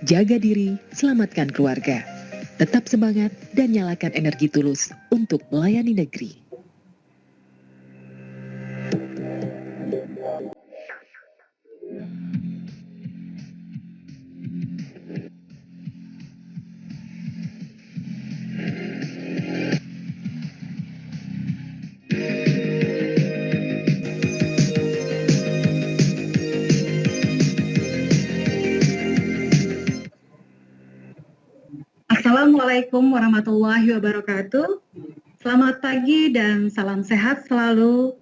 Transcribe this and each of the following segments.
Jaga diri, selamatkan keluarga. Tetap semangat dan nyalakan energi tulus untuk melayani negeri. Assalamualaikum warahmatullahi wabarakatuh. Selamat pagi dan salam sehat selalu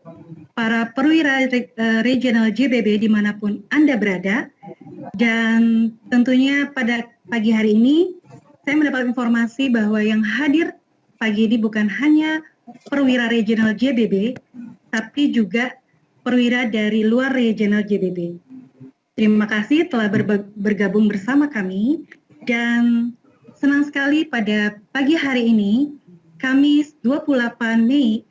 para perwira regional JBB dimanapun Anda berada. Dan tentunya pada pagi hari ini saya mendapat informasi bahwa yang hadir pagi ini bukan hanya perwira regional JBB, tapi juga perwira dari luar regional JBB. Terima kasih telah bergabung bersama kami dan senang sekali pada pagi hari ini, Kamis 28 Mei,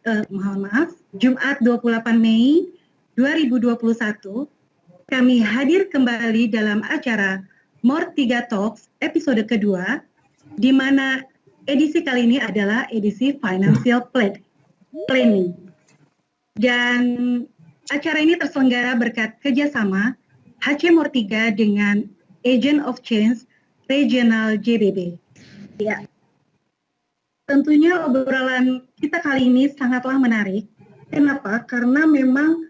Jumat 28 Mei 2021, kami hadir kembali dalam acara More 3 Talks episode kedua, di mana edisi kali ini adalah edisi Financial Planning. Dan acara ini terselenggara berkat kerjasama HC More 3 dengan Agent of Change Regional JBB. Ya, tentunya obrolan kita kali ini sangatlah menarik. Kenapa? Karena memang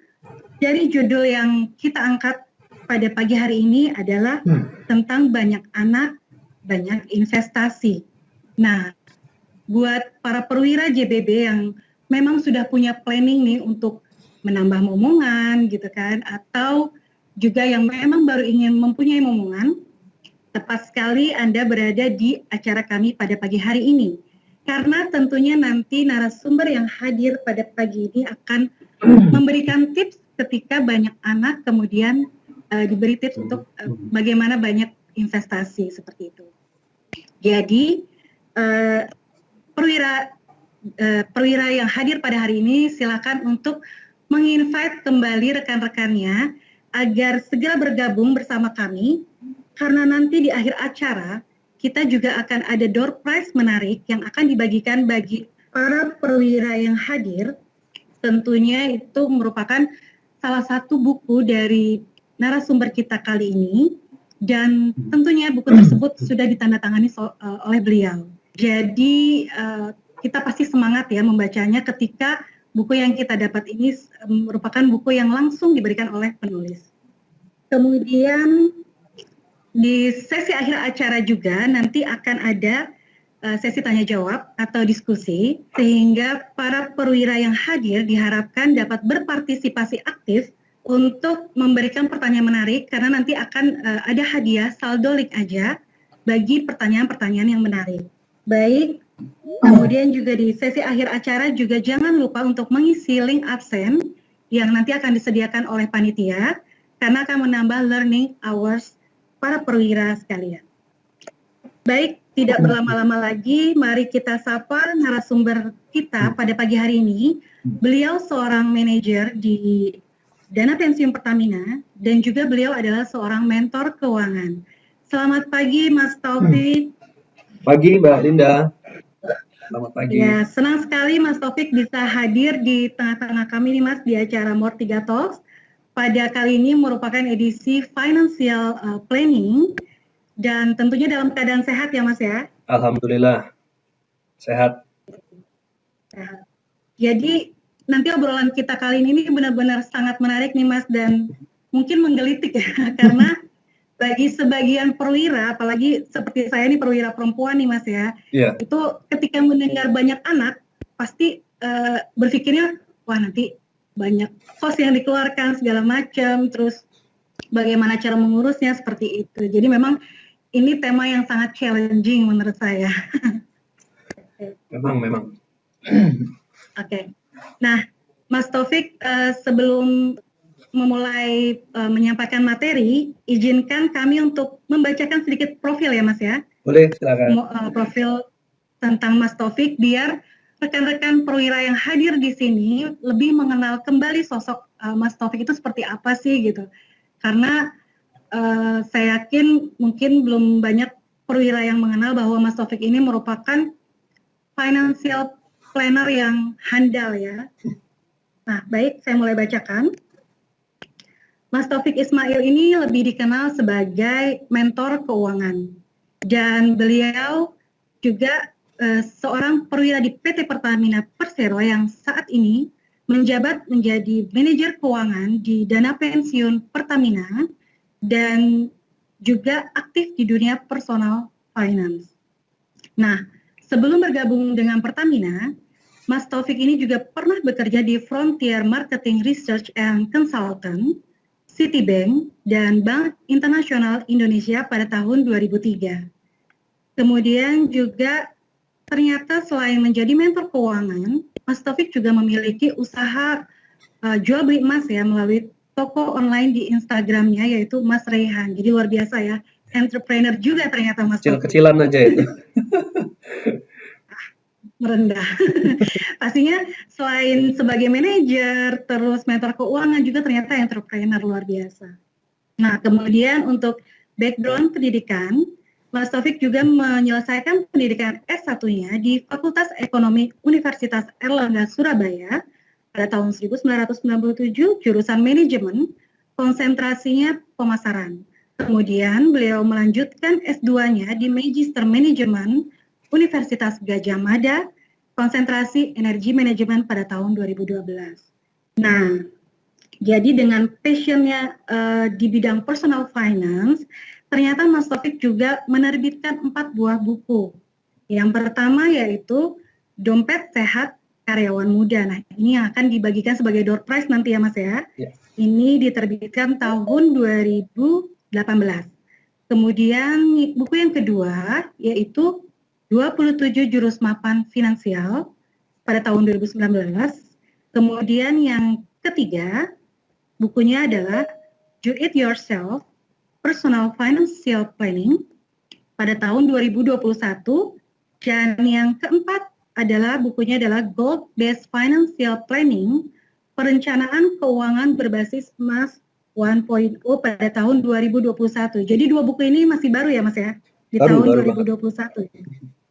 dari judul yang kita angkat pada pagi hari ini adalah tentang banyak anak, banyak investasi. Nah, buat para perwira JBB yang memang sudah punya planning nih untuk menambah momongan gitu kan, atau juga yang memang baru ingin mempunyai momongan, tepat sekali Anda berada di acara kami pada pagi hari ini. Karena tentunya nanti narasumber yang hadir pada pagi ini akan memberikan tips ketika banyak anak, kemudian diberi tips untuk bagaimana banyak investasi seperti itu. Jadi perwira yang hadir pada hari ini silakan untuk menginvite kembali rekan-rekannya agar segera bergabung bersama kami, karena nanti di akhir acara kita juga akan ada door prize menarik yang akan dibagikan bagi para perwira yang hadir. Tentunya itu merupakan salah satu buku dari narasumber kita kali ini, dan tentunya buku tersebut sudah ditandatangani oleh beliau. Jadi kita pasti semangat ya membacanya ketika buku yang kita dapat ini merupakan buku yang langsung diberikan oleh penulis. Kemudian di sesi akhir acara juga nanti akan ada sesi tanya jawab atau diskusi, sehingga para perwira yang hadir diharapkan dapat berpartisipasi aktif untuk memberikan pertanyaan menarik, karena nanti akan ada hadiah saldo link aja bagi pertanyaan-pertanyaan yang menarik. Baik, kemudian juga di sesi akhir acara juga jangan lupa untuk mengisi link absen yang nanti akan disediakan oleh panitia, karena akan menambah learning hours para perwira sekalian. Baik, tidak berlama-lama lagi, mari kita sapa narasumber kita pada pagi hari ini. Beliau seorang manajer di Dana Pensiun Pertamina dan juga beliau adalah seorang mentor keuangan. Selamat pagi, Mas Taufik. Pagi, Mbak Linda. Selamat pagi. Ya, senang sekali Mas Taufik bisa hadir di tengah-tengah kami nih Mas di acara More 3 Talks. Pada kali ini merupakan edisi Financial Planning dan tentunya dalam keadaan sehat ya Mas ya? Alhamdulillah, sehat. Jadi nanti obrolan kita kali ini benar-benar sangat menarik nih Mas, dan mungkin menggelitik ya, karena bagi sebagian perwira, apalagi seperti saya nih perwira perempuan nih Mas ya, itu ketika mendengar banyak anak, pasti berpikirnya, wah nanti banyak kos yang dikeluarkan segala macam, terus bagaimana cara mengurusnya seperti itu. Jadi memang ini tema yang sangat challenging menurut saya. Memang. Oke. Nah, Mas Taufik, sebelum memulai menyampaikan materi, izinkan kami untuk membacakan sedikit profil ya Mas ya. Boleh, silakan. Profil tentang Mas Taufik biar rekan-rekan perwira yang hadir di sini lebih mengenal kembali sosok Mas Taufik itu seperti apa sih gitu. Karena saya yakin mungkin belum banyak perwira yang mengenal bahwa Mas Taufik ini merupakan financial planner yang handal ya. Nah, baik, saya mulai bacakan. Mas Taufik Ismail ini lebih dikenal sebagai mentor keuangan dan beliau juga seorang perwira di PT Pertamina Persero yang saat ini menjabat menjadi manajer keuangan di dana pensiun Pertamina dan juga aktif di dunia personal finance. Nah, sebelum bergabung dengan Pertamina, Mas Taufik ini juga pernah bekerja di Frontier Marketing Research and Consultant, Citibank, dan Bank Internasional Indonesia pada tahun 2003. Kemudian juga ternyata selain menjadi mentor keuangan, Mas Taufik juga memiliki usaha jual beli emas ya melalui toko online di Instagramnya yaitu Mas Rehan. Jadi luar biasa ya, entrepreneur juga ternyata Mas Taufik. Kecil-kecilan aja itu. Merendah. Pastinya selain sebagai manajer, terus mentor keuangan juga ternyata entrepreneur luar biasa. Nah, kemudian untuk background pendidikan, Mas Taufik juga menyelesaikan pendidikan S1-nya di Fakultas Ekonomi Universitas Erlangga Surabaya pada tahun 1997, jurusan manajemen, konsentrasinya pemasaran. Kemudian beliau melanjutkan S2-nya di Magister Manajemen Universitas Gadjah Mada, konsentrasi energi manajemen pada tahun 2012. Nah, jadi dengan passionnya di bidang personal finance, ternyata Mas Taufik juga menerbitkan 4 buah buku. Yang pertama yaitu Dompet Sehat Karyawan Muda. Nah, ini yang akan dibagikan sebagai door prize nanti ya Mas ya. Ini diterbitkan tahun 2018. Kemudian buku yang kedua yaitu 27 Jurus Mapan Finansial pada tahun 2019. Kemudian yang ketiga, bukunya adalah Do It Yourself, Personal Financial Planning pada tahun 2021. Dan yang keempat adalah bukunya adalah Gold Based Financial Planning, Perencanaan Keuangan Berbasis Emas 1.0 pada tahun 2021. Jadi 2 buku ini masih baru ya Mas ya? Di tahun 2021.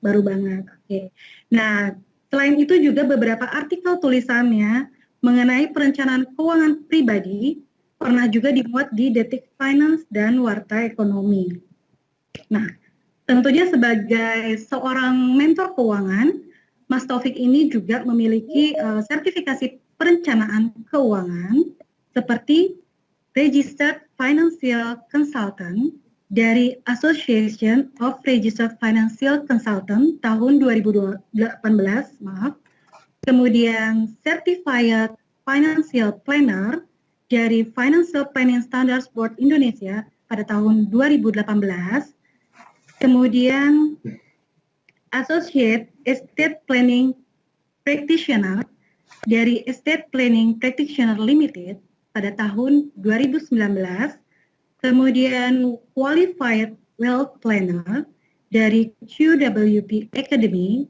Baru banget. Oke. Nah, selain itu juga beberapa artikel tulisannya mengenai perencanaan keuangan pribadi pernah juga dimuat di Detik Finance dan Warta Ekonomi. Nah, tentunya sebagai seorang mentor keuangan, Mas Taufik ini juga memiliki sertifikasi perencanaan keuangan seperti Registered Financial Consultant dari Association of Registered Financial Consultant tahun 2018, kemudian Certified Financial Planner dari Financial Planning Standards Board Indonesia pada tahun 2018, kemudian Associate Estate Planning Practitioner dari Estate Planning Practitioner Limited pada tahun 2019, kemudian Qualified Wealth Planner dari QWP Academy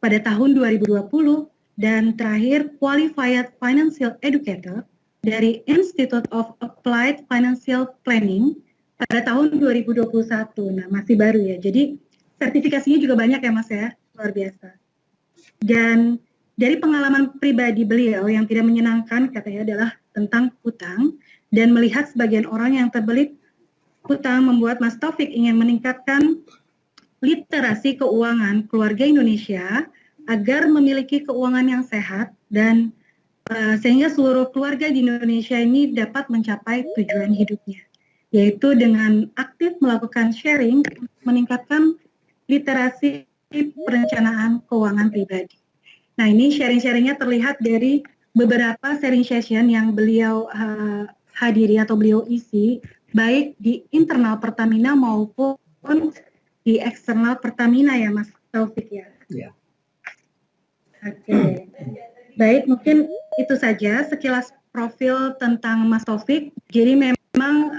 pada tahun 2020, dan terakhir Qualified Financial Educator dari Institute of Applied Financial Planning pada tahun 2021. Nah, masih baru ya. Jadi sertifikasinya juga banyak ya Mas ya, luar biasa. Dan dari pengalaman pribadi beliau yang tidak menyenangkan katanya adalah tentang hutang, dan melihat sebagian orang yang terbelit hutang membuat Mas Taufik ingin meningkatkan literasi keuangan keluarga Indonesia agar memiliki keuangan yang sehat dan sehingga seluruh keluarga di Indonesia ini dapat mencapai tujuan hidupnya, yaitu dengan aktif melakukan sharing meningkatkan literasi perencanaan keuangan pribadi. Nah, ini sharing-sharingnya terlihat dari beberapa sharing session yang beliau hadiri atau beliau isi, baik di internal Pertamina maupun di eksternal Pertamina ya Mas Taufik ya. Ya. Oke. Baik, mungkin itu saja sekilas profil tentang Mas Taufik. Jadi memang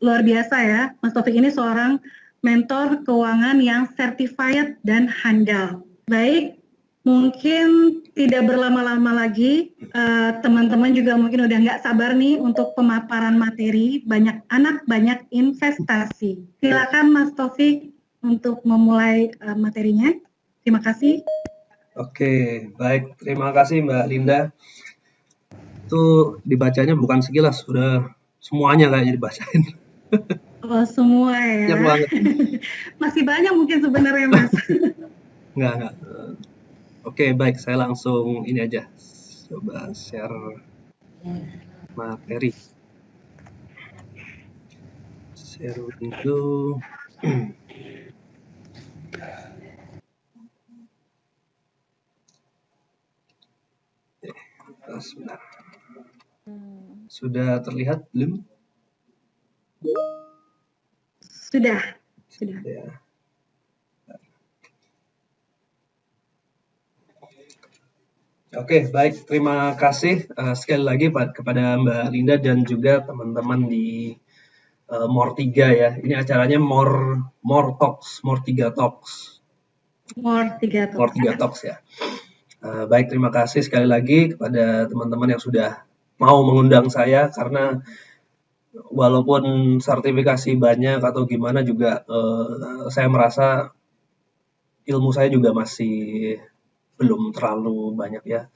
luar biasa ya, Mas Taufik ini seorang mentor keuangan yang certified dan handal. Baik, Mungkin tidak berlama-lama lagi, teman-teman juga mungkin udah nggak sabar nih untuk pemaparan materi banyak anak, banyak investasi. Silakan Mas Taufik untuk memulai materinya. Terima kasih. Oke, baik. Terima kasih Mbak Linda. Itu dibacanya bukan sekilas, sudah semuanya kayaknya dibacain. Oh, semua ya. Banyak banget. Masih banyak mungkin sebenarnya Mas. Enggak. Oke, baik. Saya langsung ini aja. Coba share materi. Share window. Sebentar. Sudah terlihat belum? Sudah. Ya. Oke, baik. Terima kasih sekali lagi kepada Mbak Linda dan juga teman-teman di More 3 ya. Ini acaranya More Talks, More 3 Talks. More 3 Talks ya. Baik, terima kasih sekali lagi kepada teman-teman yang sudah mau mengundang saya, karena walaupun sertifikasi banyak atau gimana juga saya merasa ilmu saya juga masih belum terlalu banyak ya.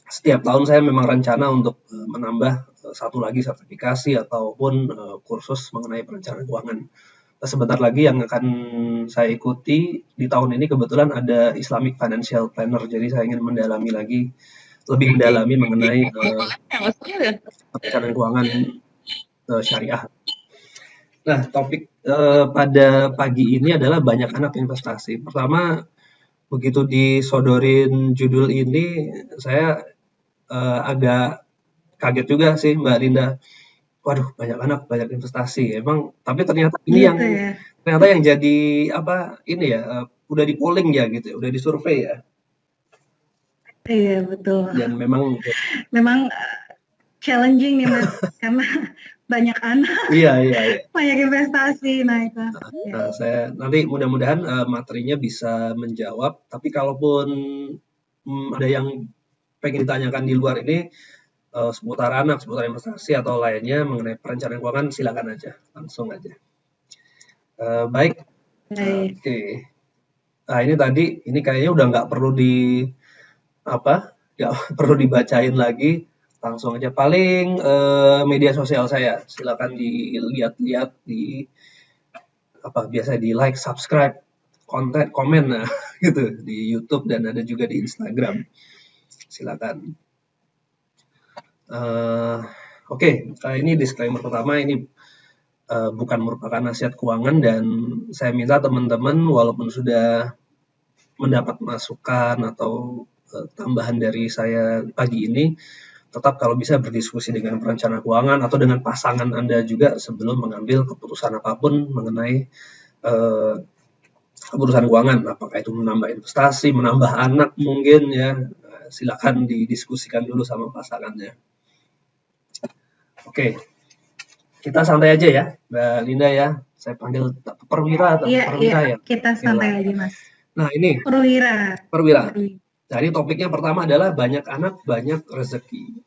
Setiap tahun saya memang rencana untuk menambah satu lagi sertifikasi ataupun kursus mengenai perencanaan keuangan. Sebentar lagi yang akan saya ikuti di tahun ini kebetulan ada Islamic Financial Planner, jadi saya ingin lebih mendalami mengenai perencanaan keuangan syariah. Nah, topik pada pagi ini adalah banyak anak investasi. Pertama, begitu disodorin judul ini, saya agak kaget juga sih Mbak Linda. Waduh, banyak anak, banyak investasi. Emang, tapi ternyata ini ternyata yang jadi udah di polling ya gitu, udah disurvei ya. Iya, betul. Dan memang challenging nih Mas, karena banyak anak. Iya. Banyak investasi, nah itu. Nah, saya nanti mudah-mudahan materinya bisa menjawab. Tapi kalaupun ada yang pengen ditanyakan di luar ini seputar anak, seputar investasi atau lainnya mengenai perencanaan keuangan, silakan aja, langsung aja. Baik. Oke. Nah, ini kayaknya udah nggak perlu nggak perlu dibacain lagi, langsung aja. Paling media sosial saya, silakan dilihat-lihat biasa di like, subscribe, komen, nah gitu di YouTube dan ada juga di Instagram. Silakan. Oke, ini disclaimer pertama, ini bukan merupakan nasihat keuangan dan saya minta teman-teman walaupun sudah mendapat masukan atau tambahan dari saya pagi ini, tetap kalau bisa berdiskusi dengan perencana keuangan atau dengan pasangan Anda juga sebelum mengambil keputusan apapun mengenai keputusan keuangan, apakah itu menambah investasi, menambah anak mungkin ya, silakan didiskusikan dulu sama pasangannya. Oke, kita santai aja ya, Mbak Linda ya. Saya panggil Perwira atau Perwira ya. Kita santai aja Mas. Nah ini Perwira. Jadi topiknya pertama adalah banyak anak banyak rezeki.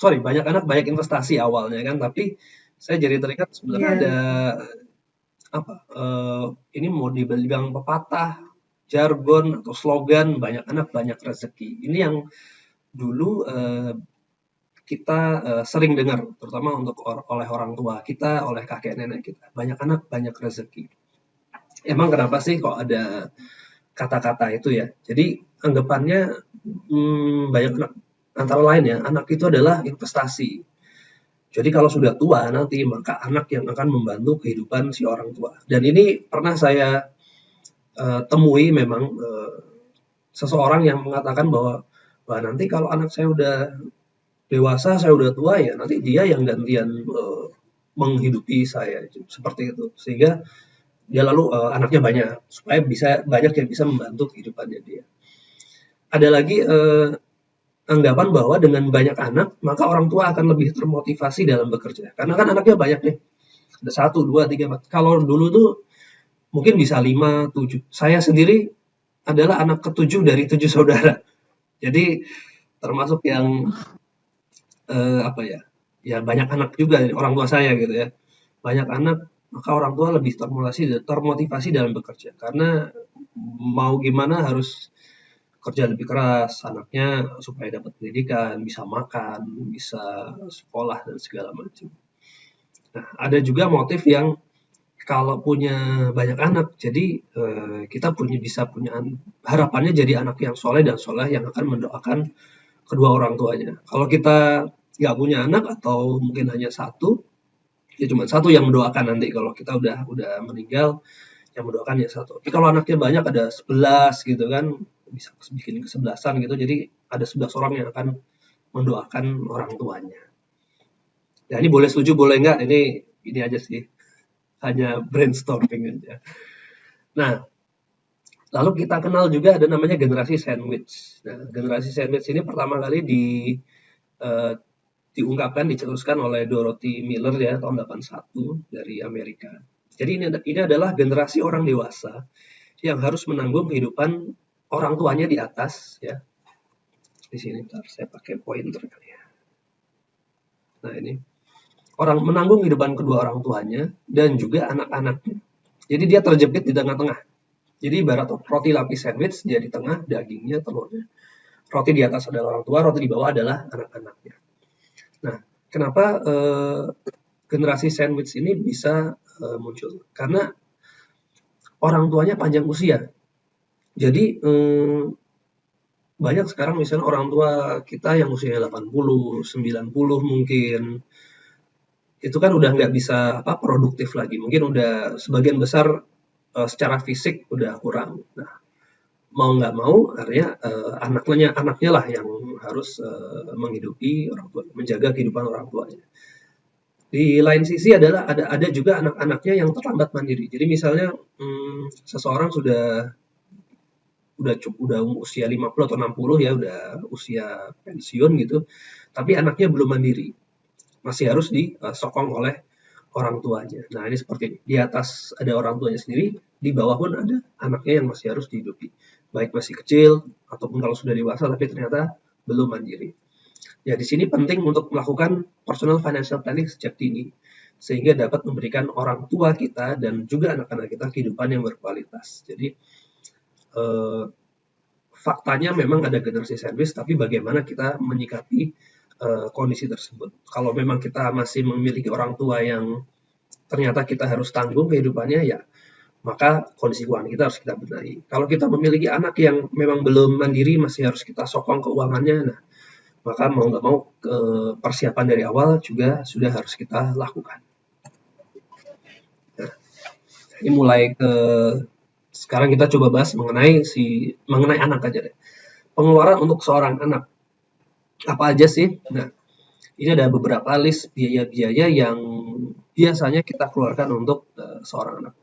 Banyak anak banyak investasi awalnya kan, tapi saya jadi teringat sebenarnya ada ini mau dibilang pepatah, jargon atau slogan banyak anak banyak rezeki. Ini yang dulu kita sering dengar, terutama oleh orang tua kita, oleh kakek nenek kita. Banyak anak banyak rezeki. Emang kenapa sih kok ada kata-kata itu ya? Jadi anggapannya banyak anak, antara lain ya, anak itu adalah investasi. Jadi kalau sudah tua nanti, maka anak yang akan membantu kehidupan si orang tua. Dan ini pernah saya temui memang seseorang yang mengatakan bahwa nanti kalau anak saya udah dewasa, saya udah tua ya, nanti dia yang gantian menghidupi saya, seperti itu. Sehingga dia lalu anaknya banyak, supaya banyak yang bisa membantu kehidupannya dia. Ada lagi anggapan bahwa dengan banyak anak, maka orang tua akan lebih termotivasi dalam bekerja. Karena kan anaknya banyak nih. Ada 1, 2, 3, 4. Kalau dulu tuh mungkin bisa 5, 7. Saya sendiri adalah anak ketujuh dari 7 saudara. Jadi termasuk yang apa ya? Ya banyak anak juga orang tua saya gitu ya. Banyak anak, maka orang tua lebih termotivasi dalam bekerja karena mau gimana harus kerja lebih keras anaknya supaya dapat pendidikan, bisa makan, bisa sekolah dan segala macam. Nah, ada juga motif yang kalau punya banyak anak, jadi kita bisa punya harapannya jadi anak yang soleh dan soleh yang akan mendoakan kedua orang tuanya. Kalau kita nggak punya anak atau mungkin hanya satu, ya cuma satu yang mendoakan nanti kalau kita udah meninggal, yang mendoakan ya satu. Tapi kalau anaknya banyak ada 11 gitu kan, bisa bikin kesebelasan gitu. Jadi ada 11 orang yang akan mendoakan orang tuanya. Ya ini boleh setuju, boleh enggak, ini aja sih. Hanya brainstorming aja. Nah, lalu kita kenal juga ada namanya generasi sandwich. Nah, generasi sandwich ini pertama kali diungkapkan, dicetuskan oleh Dorothy Miller ya tahun 81 dari Amerika. Jadi ini adalah generasi orang dewasa yang harus menanggung kehidupan orang tuanya di atas ya. Di sini ntar saya pakai pointer kali ya. Nah ini orang menanggung kehidupan kedua orang tuanya dan juga anak-anaknya. Jadi dia terjepit di tengah-tengah. Jadi ibarat roti lapis sandwich, dia di tengah, dagingnya, telurnya. Roti di atas adalah orang tua, roti di bawah adalah anak-anaknya. Nah, kenapa generasi sandwich ini bisa muncul? Karena orang tuanya panjang usia. Jadi banyak sekarang misalnya orang tua kita yang usianya 80, 90 mungkin, itu kan udah nggak bisa produktif lagi. Mungkin udah sebagian besar secara fisik udah kurang. Nah, mau nggak mau artinya anaknya lah yang harus menghidupi orang tua, menjaga kehidupan orang tuanya. Di lain sisi adalah ada juga anak-anaknya yang terlambat mandiri. Jadi misalnya seseorang sudah usia 50 atau 60 ya, udah usia pensiun gitu, tapi anaknya belum mandiri. Masih harus disokong oleh orang tuanya. Nah, ini seperti ini. Di atas ada orang tuanya sendiri, di bawah pun ada anaknya yang masih harus dihidupi. Baik masih kecil, ataupun kalau sudah dewasa, tapi ternyata belum mandiri. Ya, di sini penting untuk melakukan personal financial planning sejak dini, sehingga dapat memberikan orang tua kita dan juga anak-anak kita kehidupan yang berkualitas. Jadi, faktanya memang ada generasi sandwich, tapi bagaimana kita menyikapi kondisi tersebut. Kalau memang kita masih memiliki orang tua yang ternyata kita harus tanggung kehidupannya, ya maka kondisi keuangan kita harus kita benahi. Kalau kita memiliki anak yang memang belum mandiri, masih harus kita sokong keuangannya, nah maka mau nggak mau persiapan dari awal juga sudah harus kita lakukan. Nah, ini mulai sekarang kita coba bahas mengenai anak aja deh. Pengeluaran untuk seorang anak apa aja sih? Nah, ini ada beberapa list biaya-biaya yang biasanya kita keluarkan untuk seorang anak.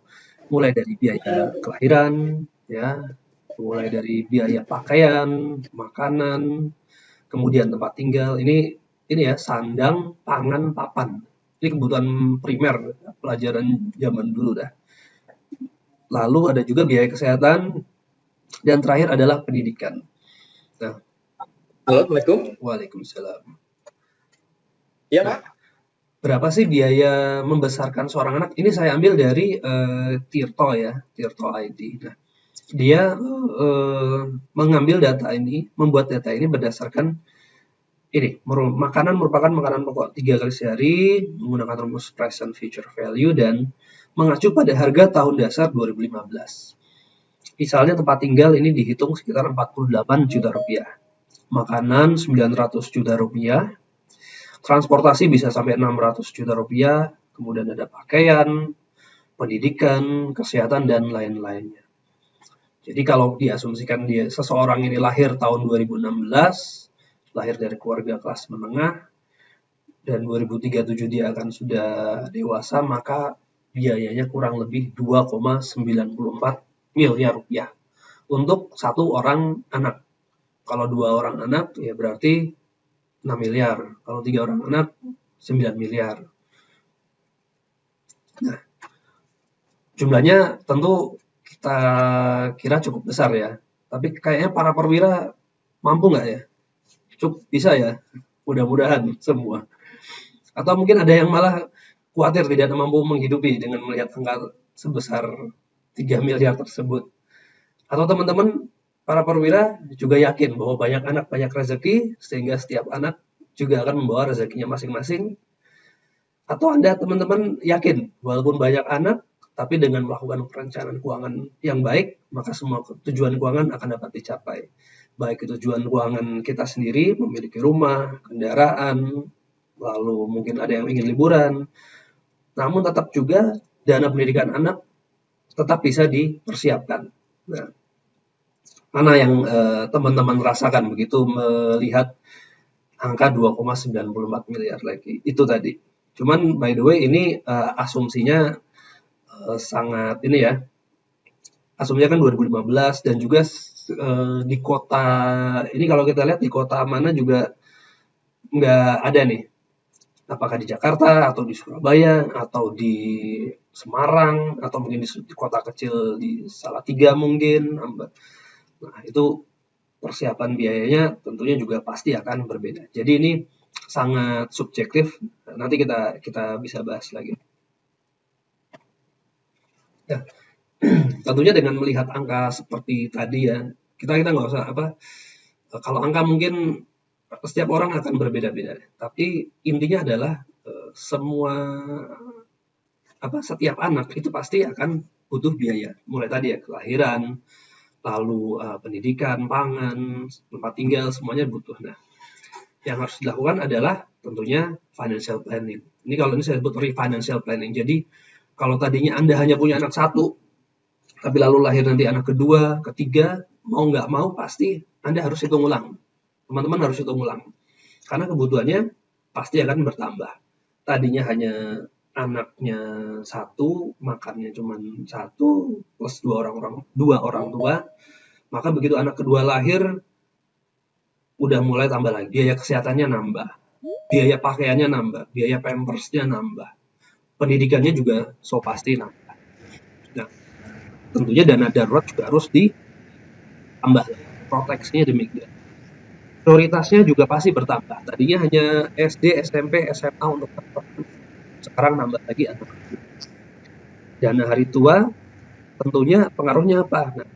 Mulai dari biaya kelahiran, ya, mulai dari biaya pakaian, makanan, kemudian tempat tinggal. Ini ya, sandang, pangan, papan. Ini kebutuhan primer pelajaran zaman dulu dah. Lalu ada juga biaya kesehatan, dan terakhir adalah pendidikan. Nah, Assalamualaikum. Waalaikumsalam. Iya, Pak. Berapa sih biaya membesarkan seorang anak? Ini saya ambil dari Tirto ya, Tirto ID. Nah, dia mengambil data ini, membuat data ini berdasarkan ini, makanan merupakan makanan pokok 3 kali sehari, menggunakan rumus price and future value, dan mengacu pada harga tahun dasar 2015. Misalnya tempat tinggal ini dihitung sekitar 48 juta rupiah. Makanan 900 juta rupiah, transportasi bisa sampai 600 juta rupiah, kemudian ada pakaian, pendidikan, kesehatan, dan lain-lainnya. Jadi kalau diasumsikan seseorang ini lahir tahun 2016, lahir dari keluarga kelas menengah, dan 2037 dia akan sudah dewasa, maka biayanya kurang lebih 2,94 miliar rupiah untuk satu orang anak. Kalau 2 orang anak ya berarti 6 miliar. Kalau 3 orang anak 9 miliar. Nah, jumlahnya tentu kita kira cukup besar ya. Tapi kayaknya para perwira mampu nggak ya? Cukup bisa ya? Mudah-mudahan semua. Atau mungkin ada yang malah khawatir tidak mampu menghidupi dengan melihat angka sebesar 3 miliar tersebut. Atau teman-teman para perwira juga yakin bahwa banyak anak banyak rezeki, sehingga setiap anak juga akan membawa rezekinya masing-masing. Atau Anda teman-teman yakin walaupun banyak anak, tapi dengan melakukan perencanaan keuangan yang baik, maka semua tujuan keuangan akan dapat dicapai. Baik itu tujuan keuangan kita sendiri, memiliki rumah, kendaraan, lalu mungkin ada yang ingin liburan. Namun tetap juga dana pendidikan anak tetap bisa dipersiapkan. Nah, mana yang teman-teman rasakan begitu melihat angka 2,94 miliar lagi? Itu tadi. Cuman by the way ini asumsinya sangat ini ya. Asumsinya kan 2015 dan juga di kota ini kalau kita lihat di kota mana juga nggak ada nih. Apakah di Jakarta atau di Surabaya atau di Semarang atau mungkin di kota kecil di Salatiga mungkin. Nah, itu persiapan biayanya tentunya juga pasti akan berbeda. Jadi ini sangat subjektif. Nanti kita bisa bahas lagi. Ya, tentunya dengan melihat angka seperti tadi ya, kita nggak usah kalau angka mungkin setiap orang akan berbeda-beda. Tapi intinya adalah setiap anak itu pasti akan butuh biaya. Mulai tadi ya kelahiran, lalu pendidikan, pangan, tempat tinggal, semuanya butuh. Nah, yang harus dilakukan adalah tentunya financial planning. Ini kalau ini saya sebut financial planning. Jadi kalau tadinya Anda hanya punya anak satu, tapi lalu lahir nanti anak kedua, ketiga, mau nggak mau pasti Anda harus hitung ulang. Teman-teman harus hitung ulang. Karena kebutuhannya pasti akan bertambah. Tadinya hanya anaknya satu, makannya cuma satu, plus dua orang tua, maka begitu anak kedua lahir, udah mulai tambah lagi. Biaya kesehatannya nambah, biaya pakaiannya nambah, biaya pampersnya nambah, pendidikannya juga pasti nambah. Nah, tentunya dana darurat juga harus ditambah, proteksinya demikian. Prioritasnya juga pasti bertambah. Tadinya hanya SD, SMP, SMA untuk sekarang nambah lagi anak. Dana hari tua tentunya pengaruhnya apa? Nah,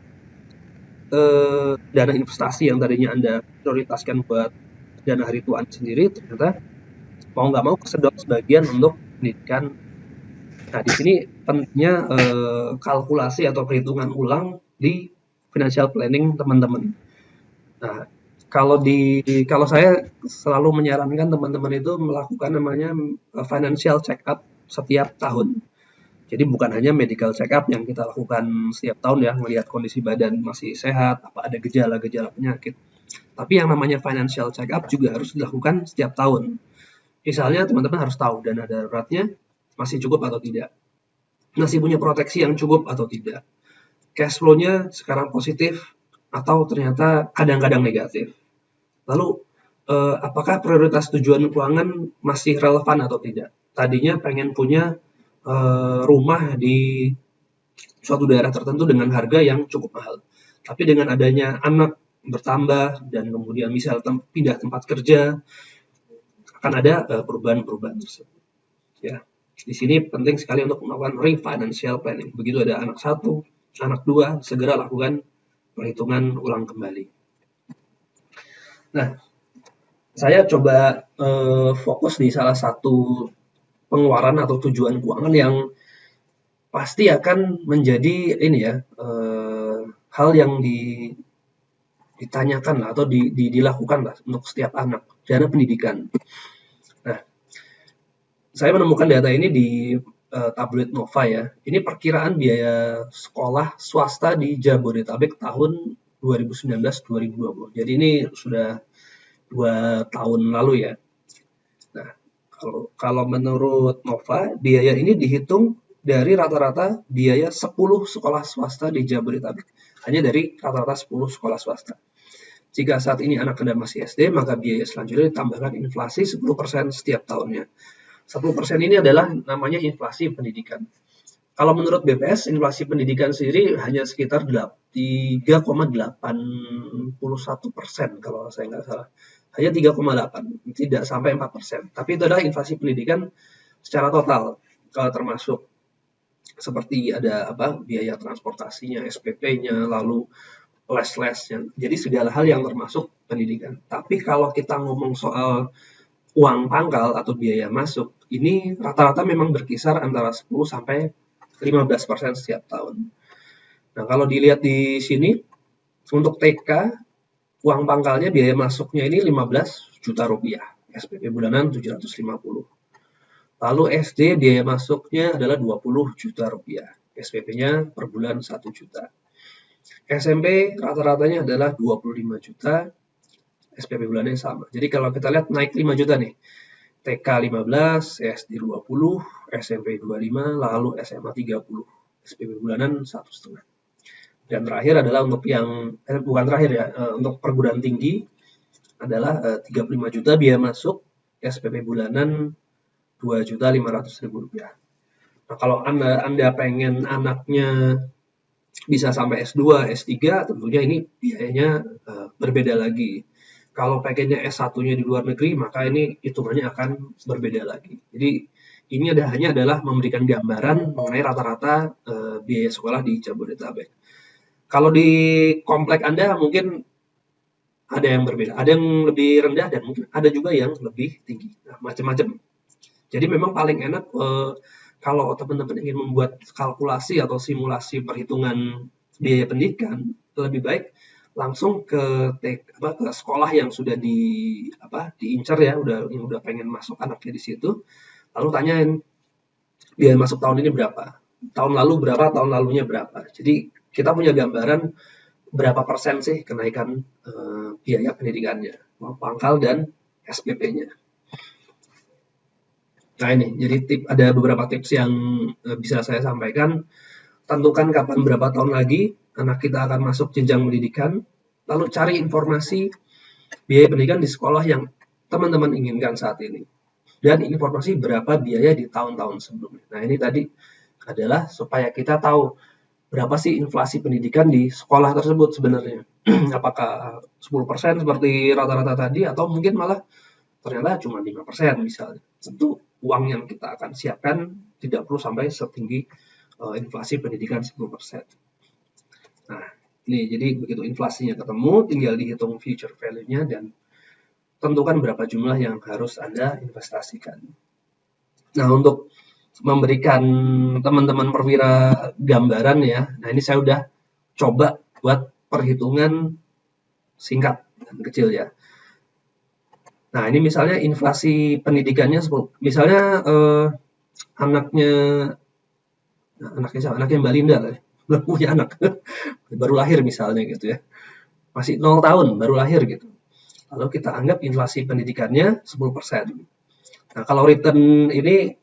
dana investasi yang tadinya Anda prioritaskan buat dana hari tua sendiri ternyata mau nggak mau kesedot sebagian untuk pendidikan. Nah, di sini pentingnya kalkulasi atau perhitungan ulang di financial planning teman-teman. Nah, kalau saya selalu menyarankan teman-teman itu melakukan namanya financial check up setiap tahun. Jadi bukan hanya medical check up yang kita lakukan setiap tahun ya, melihat kondisi badan masih sehat, apa ada gejala-gejala penyakit. Tapi yang namanya financial check up juga harus dilakukan setiap tahun. Misalnya teman-teman harus tahu dana daruratnya masih cukup atau tidak. Masih punya proteksi yang cukup atau tidak. Cash flow-nya sekarang positif atau ternyata kadang-kadang negatif. Lalu apakah prioritas tujuan keuangan masih relevan atau tidak? Tadinya pengen punya rumah di suatu daerah tertentu dengan harga yang cukup mahal. Tapi dengan adanya anak bertambah dan kemudian misal pindah tempat kerja, akan ada perubahan-perubahan tersebut. Ya, di sini penting sekali untuk melakukan financial planning. Begitu ada anak satu, anak dua, segera lakukan perhitungan ulang kembali. Nah, saya coba fokus di salah satu pengeluaran atau tujuan keuangan yang pasti akan menjadi ini ya hal yang ditanyakan lah atau dilakukan lah untuk setiap anak, dana pendidikan. Nah, saya menemukan data ini di tabloid Nova ya. Ini perkiraan biaya sekolah swasta di Jabodetabek tahun 2019-2020. Jadi ini sudah 2 tahun lalu ya. Nah, kalau menurut Nova, biaya ini dihitung dari rata-rata biaya 10 sekolah swasta di Jabodetabek. Hanya dari rata-rata 10 sekolah swasta. Jika saat ini anak Anda masih SD, maka biaya selanjutnya ditambahkan inflasi 10% setiap tahunnya. 10% ini adalah namanya inflasi pendidikan. Kalau menurut BPS, inflasi pendidikan sendiri hanya sekitar 3,81% kalau saya nggak salah. Hanya 3,8, tidak sampai 4%. Tapi itu adalah inflasi pendidikan secara total, kalau termasuk seperti ada biaya transportasinya, SPP-nya, lalu les-lesnya. Jadi segala hal yang termasuk pendidikan. Tapi kalau kita ngomong soal uang pangkal atau biaya masuk, ini rata-rata memang berkisar antara 10 sampai 15% setiap tahun. Nah, kalau dilihat di sini, untuk TK, uang pangkalnya biaya masuknya ini 15 juta rupiah, SPP bulanan 750. Lalu SD biaya masuknya adalah 20 juta rupiah, SPP-nya per bulan 1 juta. SMP rata-ratanya adalah 25 juta, SPP bulannya sama. Jadi kalau kita lihat naik 5 juta nih, TK 15, SD 20, SMP 25, lalu SMA 30, SPP bulanan 1,5. Dan terakhir adalah untuk yang, bukan terakhir ya, untuk perguruan tinggi adalah 35 juta biaya masuk, SPP bulanan 2.500.000 rupiah. Nah, kalau Anda pengen anaknya bisa sampai S2, S3, tentunya ini biayanya berbeda lagi. Kalau pengennya S1-nya di luar negeri, maka ini hitungannya akan berbeda lagi. Jadi ini hanya adalah memberikan gambaran mengenai rata-rata biaya sekolah di Jabodetabek. Kalau di komplek Anda mungkin ada yang berbeda, ada yang lebih rendah dan mungkin ada juga yang lebih tinggi. Nah, macam-macam. Jadi memang paling enak kalau teman-teman ingin membuat kalkulasi atau simulasi perhitungan biaya pendidikan, lebih baik langsung ke sekolah yang sudah diincar ya, yang udah pengen masuk anaknya di situ, lalu tanyain biaya masuk tahun ini berapa, tahun lalu berapa, tahun lalunya berapa. Jadi kita punya gambaran berapa persen sih kenaikan biaya pendidikannya, uang pangkal dan SPP-nya. Nah ini, jadi ada beberapa tips yang bisa saya sampaikan. Tentukan kapan berapa tahun lagi anak kita akan masuk jenjang pendidikan, lalu cari informasi biaya pendidikan di sekolah yang teman-teman inginkan saat ini. Dan informasi berapa biaya di tahun-tahun sebelumnya. Nah ini tadi adalah supaya kita tahu berapa sih inflasi pendidikan di sekolah tersebut sebenarnya. Apakah 10% seperti rata-rata tadi, atau mungkin malah ternyata cuma 5% misalnya. Tentu uang yang kita akan siapkan tidak perlu sampai setinggi inflasi pendidikan 10%. Nah, ini jadi begitu inflasinya ketemu, tinggal dihitung future value-nya dan tentukan berapa jumlah yang harus Anda investasikan. Nah, untuk memberikan teman-teman perwira gambaran ya, nah ini saya udah coba buat perhitungan singkat dan kecil ya. Nah, ini misalnya inflasi pendidikannya, misalnya anaknya Mbak Linda lah, belum punya anak, baru lahir misalnya gitu ya, masih 0 tahun, baru lahir gitu. Lalu kita anggap inflasi pendidikannya 10%. Nah, kalau return ini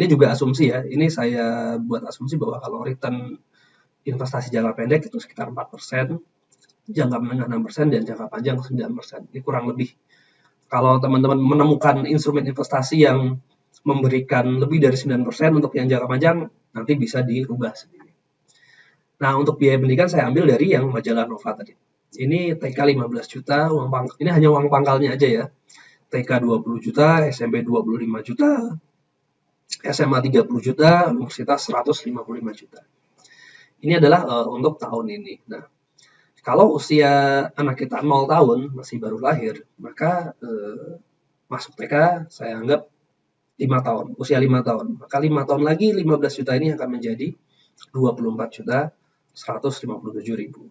juga asumsi ya, ini saya buat asumsi bahwa kalau return investasi jangka pendek itu sekitar 4%, jangka menengah 6%, dan jangka panjang 9%. Ini kurang lebih. Kalau teman-teman menemukan instrumen investasi yang memberikan lebih dari 9% untuk yang jangka panjang, nanti bisa dirubah sendiri. Nah, untuk biaya pendidikan saya ambil dari yang majalah Nova tadi. Ini TK 15 juta, ini hanya uang pangkalnya aja ya. TK 20 juta, SMP 25 juta, SMA 30 juta, universitas 155 juta. Ini adalah untuk tahun ini. Nah, kalau usia anak kita 0 tahun, masih baru lahir, maka masuk TK saya anggap 5 tahun, usia 5 tahun. Maka 5 tahun lagi 15 juta ini akan menjadi 24 juta 157 ribu.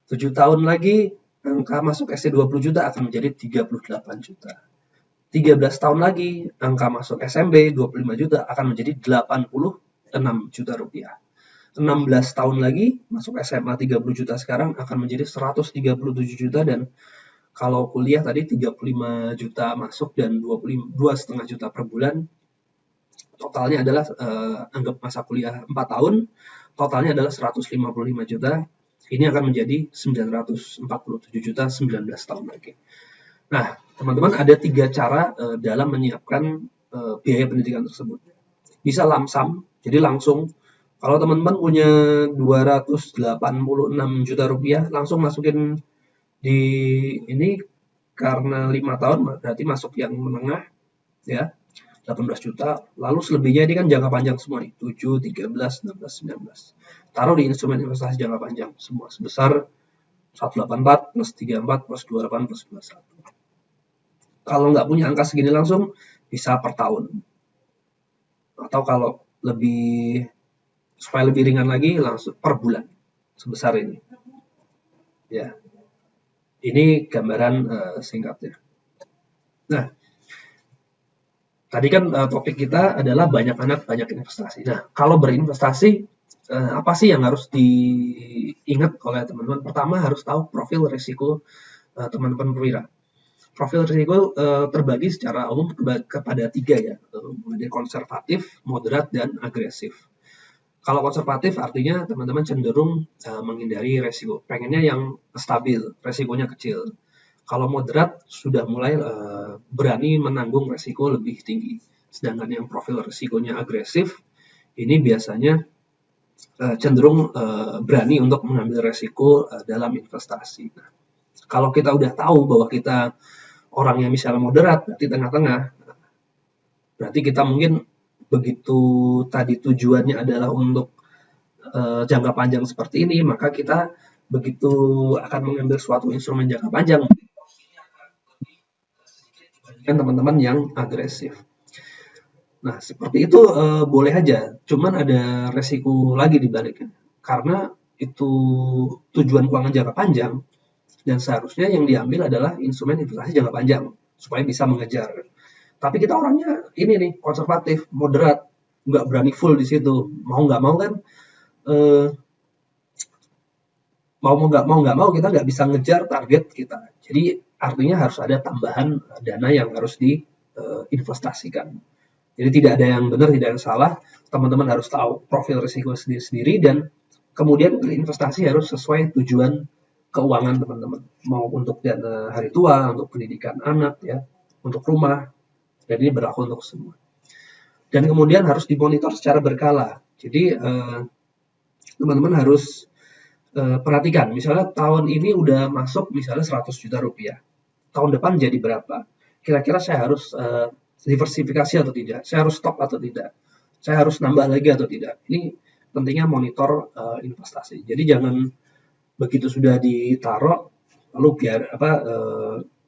7 tahun lagi angka masuk SD 20 juta akan menjadi 38 juta. 13 tahun lagi angka masuk SMP 25 juta akan menjadi 86 juta rupiah. 16 tahun lagi masuk SMA 30 juta sekarang akan menjadi 137 juta, dan kalau kuliah tadi 35 juta masuk dan 22,5 juta per bulan. Totalnya adalah anggap masa kuliah 4 tahun, totalnya adalah 155 juta. Ini akan menjadi 947 juta 19 tahun lagi. Nah, teman-teman, ada 3 cara dalam menyiapkan biaya pendidikan tersebut. Bisa lump sum, jadi langsung Kalau teman-teman punya 286 juta rupiah, langsung masukin di ini karena 5 tahun berarti masuk yang menengah ya, 18 juta. Lalu selebihnya ini kan jangka panjang semua nih, 7, 13, 16, 19. Taruh di instrumen investasi jangka panjang semua sebesar 184 plus 34 plus 28 plus 21. Kalau nggak punya angka segini langsung bisa per tahun. Atau kalau lebih supaya lebih ringan lagi langsung per bulan sebesar ini. Ya. Ini gambaran singkatnya. Nah, tadi kan topik kita adalah banyak anak, banyak investasi. Nah, kalau berinvestasi, apa sih yang harus diingat oleh teman-teman? Pertama, harus tahu profil risiko teman-teman perwira. Profil risiko terbagi secara umum kepada 3 ya, mulai konservatif, moderat, dan agresif. Kalau konservatif artinya teman-teman cenderung menghindari resiko, pengennya yang stabil, resikonya kecil. Kalau moderat sudah mulai berani menanggung resiko lebih tinggi. Sedangkan yang profil resikonya agresif, ini biasanya cenderung berani untuk mengambil resiko dalam investasi. Nah, kalau kita udah tahu bahwa kita orang yang misalnya moderat, berarti tengah-tengah, berarti kita mungkin begitu tadi tujuannya adalah untuk jangka panjang seperti ini, maka kita begitu akan mengambil suatu instrumen jangka panjang dengan teman-teman yang agresif. Nah, seperti itu boleh aja, cuman ada resiko lagi di baliknya. Karena itu tujuan keuangan jangka panjang, dan seharusnya yang diambil adalah instrumen investasi jangka panjang, supaya bisa mengejar. Tapi kita orangnya ini nih, konservatif, moderat, nggak berani full di situ. Mau nggak mau kan, mau nggak mau kita nggak bisa ngejar target kita. Jadi artinya harus ada tambahan dana yang harus diinvestasikan. Jadi tidak ada yang benar, tidak ada yang salah. Teman-teman harus tahu profil risiko sendiri-sendiri dan kemudian berinvestasi harus sesuai tujuan keuangan teman-teman. Mau untuk dana hari tua, untuk pendidikan anak, ya, untuk rumah. Dan ini berlaku untuk semua. Dan kemudian harus dimonitor secara berkala. Jadi teman-teman harus perhatikan. Misalnya tahun ini udah masuk misalnya 100 juta rupiah. Tahun depan jadi berapa? Kira-kira saya harus diversifikasi atau tidak? Saya harus stop atau tidak? Saya harus nambah lagi atau tidak? Ini pentingnya monitor investasi. Jadi jangan begitu sudah ditaruh lalu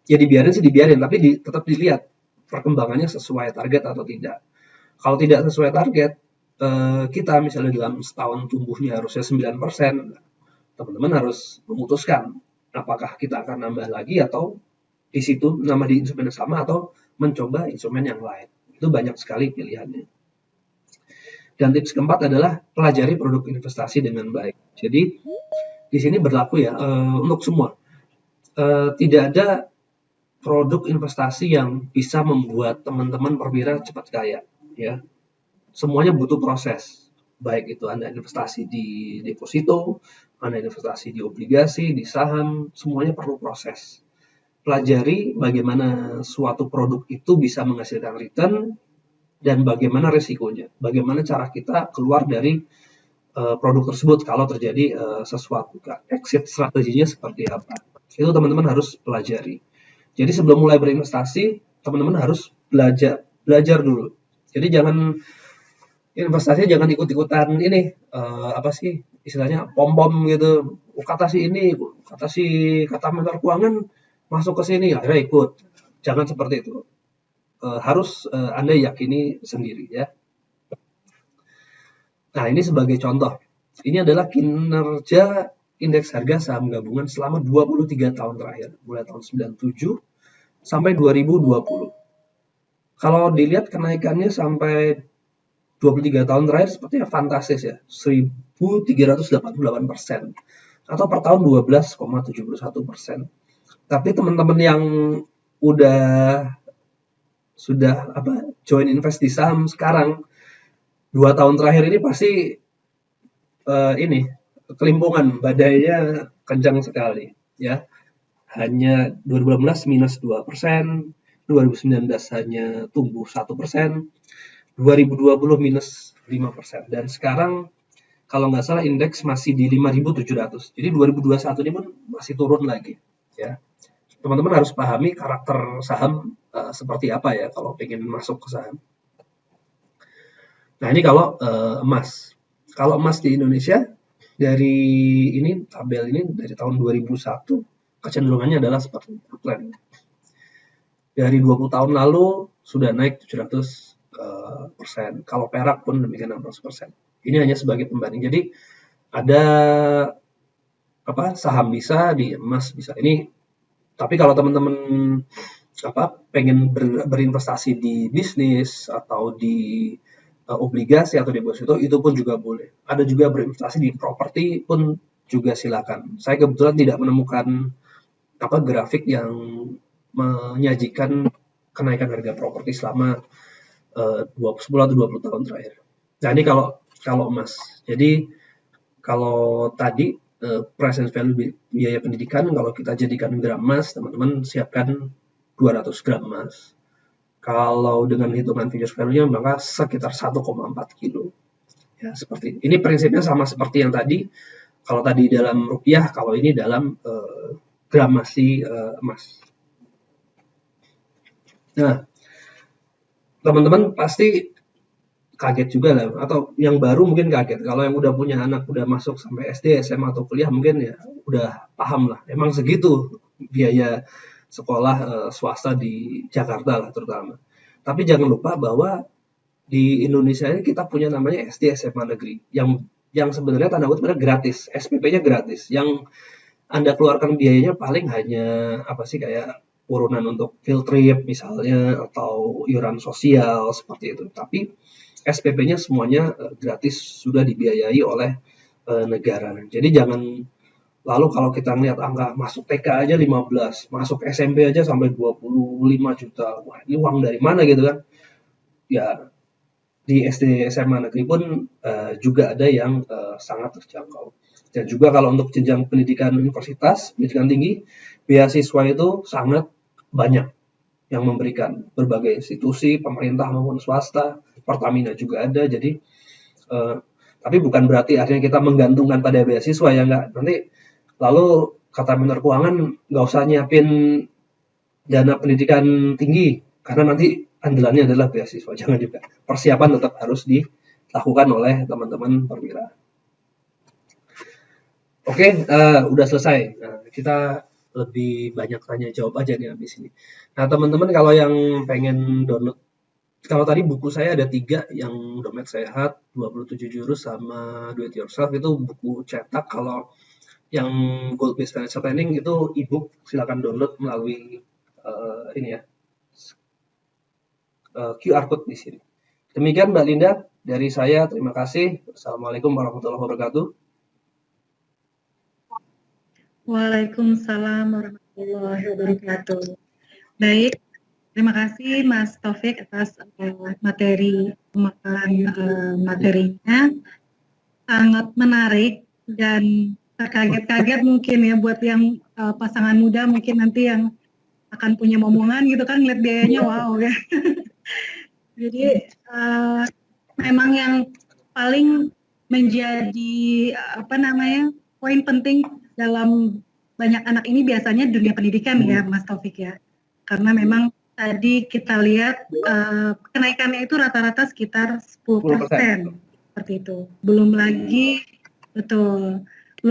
ya dibiarin tapi tetap dilihat perkembangannya sesuai target atau tidak. Kalau tidak sesuai target, kita misalnya dalam setahun tumbuhnya harusnya 9%, teman-teman harus memutuskan apakah kita akan nambah lagi atau di situ nambah di instrumen yang sama atau mencoba instrumen yang lain. Itu banyak sekali pilihannya. Dan tips keempat adalah pelajari produk investasi dengan baik. Jadi di sini berlaku ya untuk semua. Tidak ada produk investasi yang bisa membuat teman-teman perwira cepat kaya, ya. Semuanya butuh proses. Baik itu Anda investasi di deposito, Anda investasi di obligasi, di saham, semuanya perlu proses. Pelajari bagaimana suatu produk itu bisa menghasilkan return dan bagaimana resikonya. Bagaimana cara kita keluar dari produk tersebut kalau terjadi sesuatu. Exit strateginya seperti apa. Itu teman-teman harus pelajari. Jadi sebelum mulai berinvestasi, teman-teman harus belajar dulu. Jadi jangan investasinya jangan ikut-ikutan ini istilahnya pom-pom gitu. Kata si ini, kata mentor keuangan masuk ke sini, akhirnya ikut. Jangan seperti itu. Harus Anda yakini sendiri ya. Nah, ini sebagai contoh. Ini adalah kinerja indeks harga saham gabungan selama 23 tahun terakhir, mulai tahun 97 sampai 2020. Kalau dilihat kenaikannya sampai 23 tahun terakhir sepertinya fantastis ya, 1.388% atau per tahun 12,71%. Tapi teman-teman yang sudah join invest di saham sekarang 2 tahun terakhir ini pasti kelimpungan, badainya kencang sekali ya. Hanya 2018 minus 2%, 2019 hanya tumbuh 1%, 2020 minus 5%. Dan sekarang kalau nggak salah indeks masih di 5.700. Jadi 2021 ini pun masih turun lagi. Ya, teman-teman harus pahami karakter saham seperti apa ya kalau pengen masuk ke saham. Nah, ini kalau emas. Kalau emas di Indonesia dari ini tabel ini dari tahun 2001 kecenderungannya adalah seperti uptrend. Dari 20 tahun lalu sudah naik 700%. Kalau perak pun demikian 600%. Ini hanya sebagai pembanding. Jadi ada saham bisa, di emas bisa. Ini tapi kalau teman-teman pengen berinvestasi di bisnis atau di obligasi atau deposito itu pun juga boleh. Ada juga berinvestasi di properti pun juga silakan. Saya kebetulan tidak menemukan grafik yang menyajikan kenaikan harga properti selama 10 atau 20 tahun terakhir. Nah, ini kalau emas. Jadi kalau tadi present value biaya pendidikan, kalau kita jadikan gram emas, teman-teman siapkan 200 gram emas. Kalau dengan hitungan futures value-nya maka sekitar 1,4 kilo. Ya, seperti ini. Ini prinsipnya sama seperti yang tadi. Kalau tadi dalam rupiah, kalau ini dalam gramasi emas. Nah, teman-teman pasti kaget juga lah, atau yang baru mungkin kaget. Kalau yang udah punya anak, udah masuk sampai SD, SMA, atau kuliah, mungkin ya udah paham lah. Emang segitu biaya sekolah swasta di Jakarta lah terutama. Tapi jangan lupa bahwa di Indonesia ini kita punya namanya SD SMA negeri yang sebenarnya tanda kutip gratis, SPP-nya gratis. Yang Anda keluarkan biayanya paling hanya kayak urunan untuk field trip misalnya atau iuran sosial seperti itu. Tapi SPP-nya semuanya gratis, sudah dibiayai oleh negara. Jadi jangan. Lalu kalau kita melihat angka masuk TK aja 15, masuk SMP aja sampai 25 juta. Wah, ini uang dari mana gitu kan? Ya, di SD SMA negeri pun juga ada yang sangat terjangkau. Dan juga kalau untuk jenjang pendidikan universitas, pendidikan tinggi, beasiswa itu sangat banyak yang memberikan. Berbagai institusi, pemerintah maupun swasta, Pertamina juga ada. Jadi, tapi bukan berarti artinya kita menggantungkan pada beasiswa ya, enggak. Nanti lalu kata Menteri Keuangan nggak usah nyiapin dana pendidikan tinggi karena nanti andalannya adalah beasiswa. Jangan juga. Persiapan tetap harus dilakukan oleh teman-teman perwira. Oke, udah selesai. Nah, kita lebih banyak tanya jawab aja nih habis ini. Nah, teman-teman kalau yang pengen download, kalau tadi buku saya ada 3, yang Dompet Sehat, 27 Jurus, sama Do It Yourself, itu buku cetak. Kalau yang Gold Based Financial Planning itu ebook, silakan download melalui QR code di sini. Demikian Mbak Linda dari saya, terima kasih. Assalamualaikum warahmatullahi wabarakatuh. Waalaikumsalam warahmatullahi wabarakatuh. Baik, terima kasih Mas Taufik atas materi pemaparan materinya. Sangat menarik dan terkaget-kaget mungkin ya buat yang pasangan muda mungkin nanti yang akan punya momongan gitu kan, lihat biayanya wow ya. Jadi memang yang paling menjadi poin penting dalam banyak anak ini biasanya dunia pendidikan ya Mas Taufik ya, karena memang tadi kita lihat kenaikannya itu rata-rata sekitar 10% seperti itu. Belum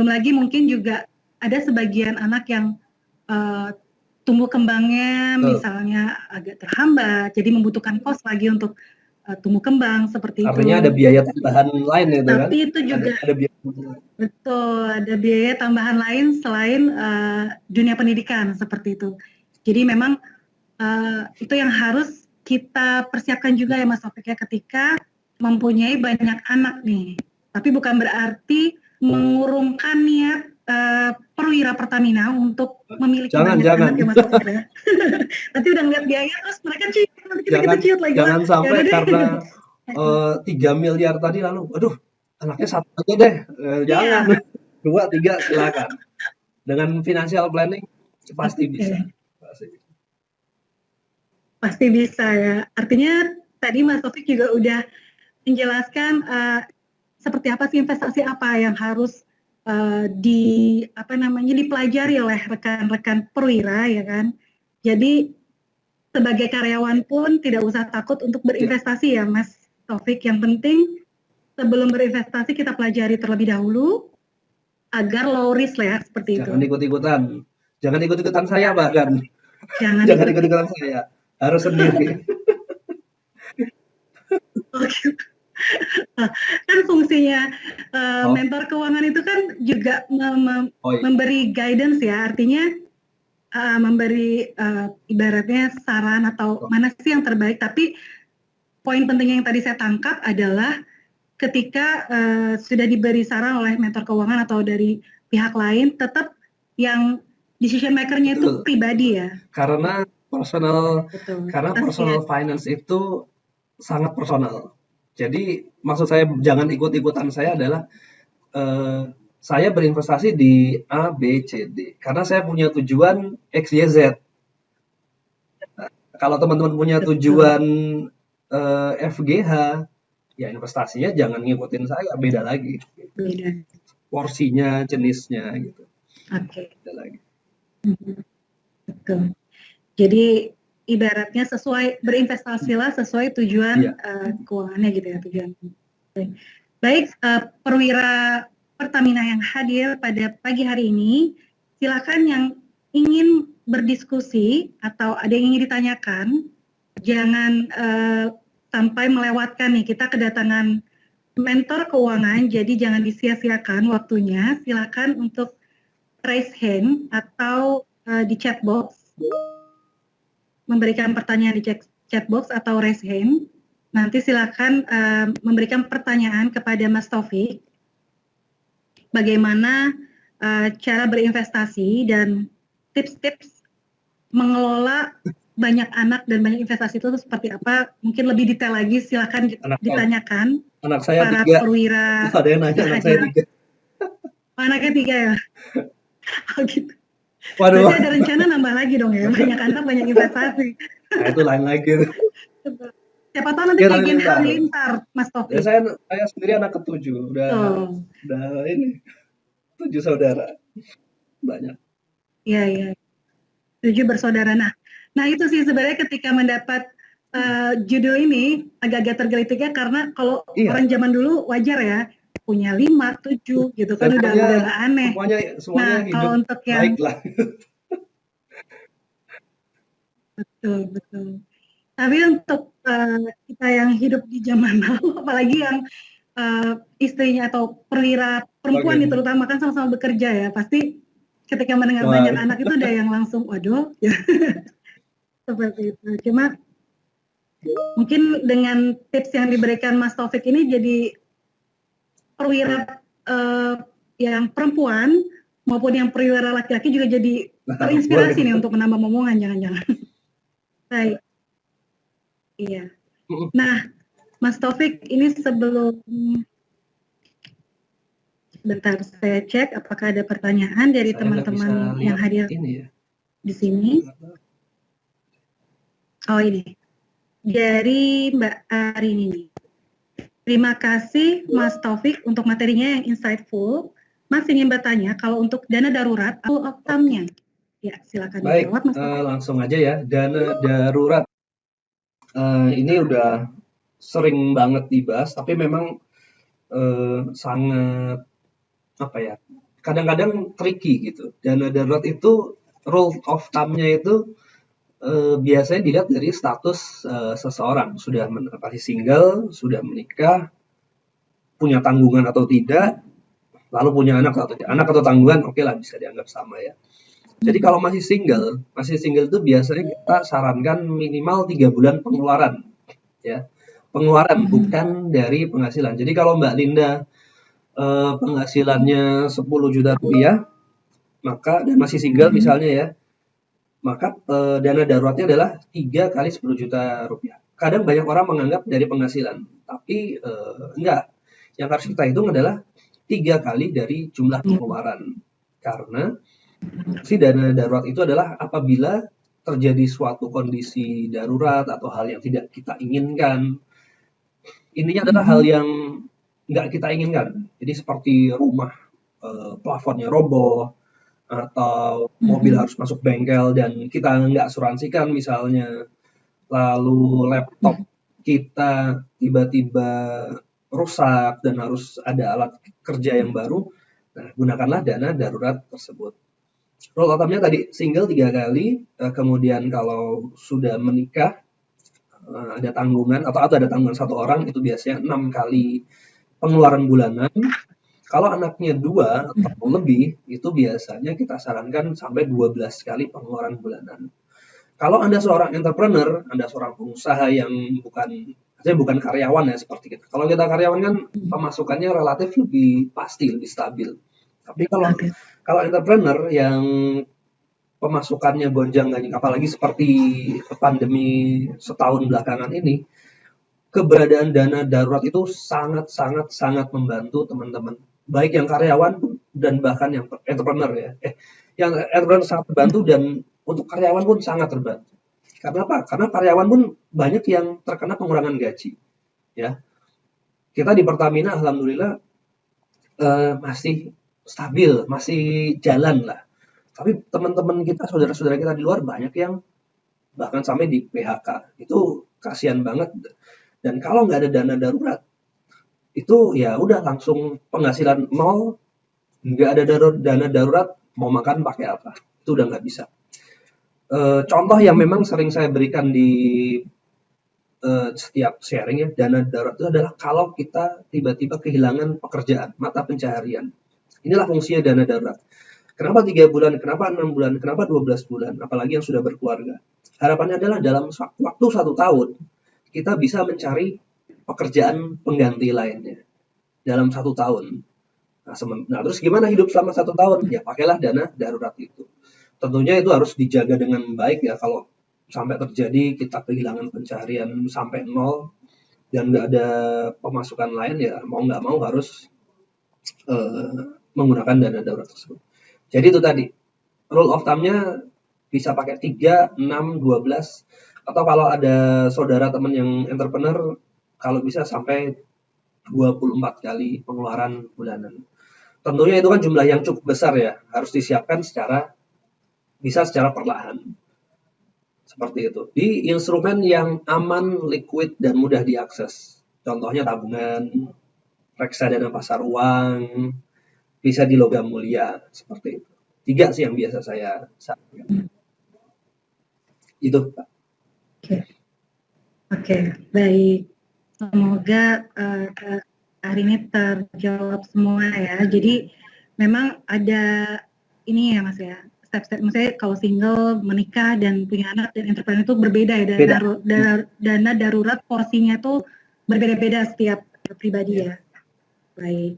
lagi mungkin juga ada sebagian anak yang tumbuh kembangnya misalnya agak terhambat, jadi membutuhkan kos lagi untuk tumbuh kembang seperti Artinya itu. ada biaya tambahan lain ya, Tapi kan? Itu juga ada biaya. Betul, ada biaya tambahan lain selain dunia pendidikan seperti itu. Jadi memang itu yang harus kita persiapkan juga ya Mas Taufik ya, ketika mempunyai banyak anak nih. Tapi bukan berarti mengurungkan niat perwira Pertamina untuk memiliki banyak anak ya Mas Taufik ya. Nanti udah ngeliat biaya terus mereka ciut, nanti kita ciut lagi. Jangan sampai karena 3 miliar tadi lalu, aduh anaknya 1 aja deh, jangan. 2, 3 silakan. Dengan financial planning pasti bisa. Pasti bisa ya. Artinya tadi Mas Taufik juga udah menjelaskan seperti apa sih investasi apa yang harus dipelajari oleh rekan-rekan perwira, ya kan. Jadi sebagai karyawan pun tidak usah takut untuk berinvestasi ya Mas Taufik. Yang penting sebelum berinvestasi kita pelajari terlebih dahulu agar low risk lah ya, seperti Jangan itu. Jangan ikut-ikutan saya bahkan. Jangan ikut-ikutan saya. Harus sendiri. Oke. Kan fungsinya mentor keuangan itu kan juga memberi guidance ya, artinya memberi ibaratnya saran atau mana sih yang terbaik. Tapi poin pentingnya yang tadi saya tangkap adalah ketika sudah diberi saran oleh mentor keuangan atau dari pihak lain, tetap yang decision maker-nya itu pribadi ya. Karena personal finance itu sangat personal. Jadi maksud saya jangan ikut-ikutan saya adalah saya berinvestasi di A, B, C, D. Karena saya punya tujuan X, Y, Z. Nah, kalau teman-teman punya tujuan F, G, H, ya investasinya jangan ngikutin saya, beda lagi. Beda. Porsinya, jenisnya gitu. Oke. Beda lagi. Betul. Jadi ibaratnya berinvestasilah sesuai tujuan keuangannya gitu ya, tujuan. Baik, perwira Pertamina yang hadir pada pagi hari ini, silakan yang ingin berdiskusi atau ada yang ingin ditanyakan, jangan sampai melewatkan nih, kita kedatangan mentor keuangan, jadi jangan disia-siakan waktunya. Silakan untuk raise hand atau di chat box, memberikan pertanyaan di chat box atau raise hand. Nanti silakan memberikan pertanyaan kepada Mas Taufik. Bagaimana cara berinvestasi dan tips-tips mengelola banyak anak dan banyak investasi itu seperti apa? Mungkin lebih detail lagi silakan ditanyakan. Anak saya para 3. perwira. Ada yang nanya anak saya 3. Anaknya 3 ya? Oh gitu. Waduh. Berarti ada rencana nambah lagi dong ya, banyak anak banyak investasi. Nah itu lain lagi. Siapa tahu nanti bagian halilintar, Mas Taufik. Ya, saya sendiri anak ke-7, udah ini 7 saudara, banyak. Iya. 7 bersaudara. Nah itu sih sebenarnya ketika mendapat judul ini agak-agak tergelitiknya karena kalau orang zaman dulu wajar ya punya 5, 7 gitu kan udah gak aneh. Semuanya hidup kalau untuk yang baik lah. Betul. Tapi untuk kita yang hidup di zaman now, apalagi yang istrinya atau perwira perempuan nih terutama kan sama-sama bekerja ya, pasti ketika mendengar banyak anak itu ada yang langsung waduh ya. Seperti itu. Cuma mungkin dengan tips yang diberikan Mas Taufik ini jadi perwira yang perempuan maupun yang perwira laki-laki juga jadi terinspirasi nih untuk menambah momongan jangan-jangan. Baik. Iya. Nah, Mas Taufik ini sebelum bentar saya cek apakah ada pertanyaan dari teman-teman yang hadir di sini. Oh ini dari Mbak Arini. Terima kasih Mas Taufik untuk materinya yang insightful. Mas ingin bertanya kalau untuk dana darurat rule of thumb-nya. Ya silakan dijawab Mas Taufik. Langsung aja ya, dana darurat. Ini udah sering banget dibahas, tapi memang sangat kadang-kadang tricky gitu. Dana darurat itu rule of thumb-nya itu biasanya dilihat dari status seseorang, sudah masih single, sudah menikah, punya tanggungan atau tidak, lalu punya anak atau tanggungan, oke lah bisa dianggap sama ya. Jadi kalau masih single itu biasanya kita sarankan minimal 3 bulan pengeluaran, ya. Pengeluaran bukan dari penghasilan. Jadi kalau Mbak Linda penghasilannya 10 juta rupiah, maka dan masih single misalnya ya, maka dana daruratnya adalah 3 kali 10 juta rupiah. Kadang banyak orang menganggap dari penghasilan, tapi enggak. Yang harus kita hitung adalah 3 kali dari jumlah pengeluaran. Karena si dana darurat itu adalah apabila terjadi suatu kondisi darurat atau hal yang tidak kita inginkan. Intinya adalah hal yang nggak kita inginkan. Jadi seperti rumah plafonnya roboh, atau mobil harus masuk bengkel dan kita nggak asuransikan misalnya, lalu laptop kita tiba-tiba rusak dan harus ada alat kerja yang baru. Nah, gunakanlah dana darurat tersebut. Rule of thumb-nya tadi single 3 kali, kemudian kalau sudah menikah ada tanggungan atau ada tanggungan satu orang itu biasanya 6 kali pengeluaran bulanan. Kalau anaknya 2 atau lebih, itu biasanya kita sarankan sampai 12 kali pengeluaran bulanan. Kalau Anda seorang entrepreneur, Anda seorang pengusaha yang bukan karyawan ya seperti kita. Kalau kita karyawan kan pemasukannya relatif lebih pasti, lebih stabil. Tapi kalau entrepreneur yang pemasukannya gonjang-ganjing, apalagi seperti pandemi setahun belakangan ini, keberadaan dana darurat itu sangat membantu teman-teman. Baik yang karyawan dan bahkan yang entrepreneur ya. Yang entrepreneur sangat terbantu dan untuk karyawan pun sangat terbantu. Karena apa? Karena karyawan pun banyak yang terkena pengurangan gaji. Ya, kita di Pertamina alhamdulillah masih stabil, masih jalan lah. Tapi teman-teman kita, saudara-saudara kita di luar banyak yang bahkan sampai di PHK. Itu kasihan banget. Dan kalau nggak ada dana darurat, itu ya udah langsung penghasilan nol, nggak ada dana darurat, mau makan pakai apa? Itu udah nggak bisa. Contoh yang memang sering saya berikan di setiap sharing ya, dana darurat itu adalah kalau kita tiba-tiba kehilangan pekerjaan, mata pencaharian. Inilah fungsinya dana darurat. Kenapa 3 bulan, kenapa 6 bulan, kenapa 12 bulan, apalagi yang sudah berkeluarga. Harapannya adalah dalam waktu 1 tahun, kita bisa mencari pekerjaan pengganti lainnya dalam 1 tahun. Nah, terus gimana hidup selama 1 tahun? Ya pakailah dana darurat itu. Tentunya itu harus dijaga dengan baik ya. Kalau sampai terjadi kita kehilangan pencaharian sampai nol dan nggak ada pemasukan lain, ya mau nggak mau harus menggunakan dana darurat tersebut. Jadi itu tadi, rule of thumb-nya bisa pakai 3, 6, 12, atau kalau ada saudara teman yang entrepreneur, kalau bisa sampai 24 kali pengeluaran bulanan. Tentunya itu kan jumlah yang cukup besar ya, harus disiapkan secara perlahan. Seperti itu. Di instrumen yang aman, liquid, dan mudah diakses. Contohnya tabungan, reksadana pasar uang, bisa di logam mulia, seperti itu. 3 sih yang biasa saya sampaikan. Itu, Pak. Oke, baik. Semoga hari ini terjawab semua ya. Jadi memang ada ini ya Mas ya, step-step. Misalnya kalau single, menikah, dan punya anak, dan entrepreneur itu berbeda ya. Dana darurat porsinya tuh berbeda-beda setiap pribadi ya. Baik.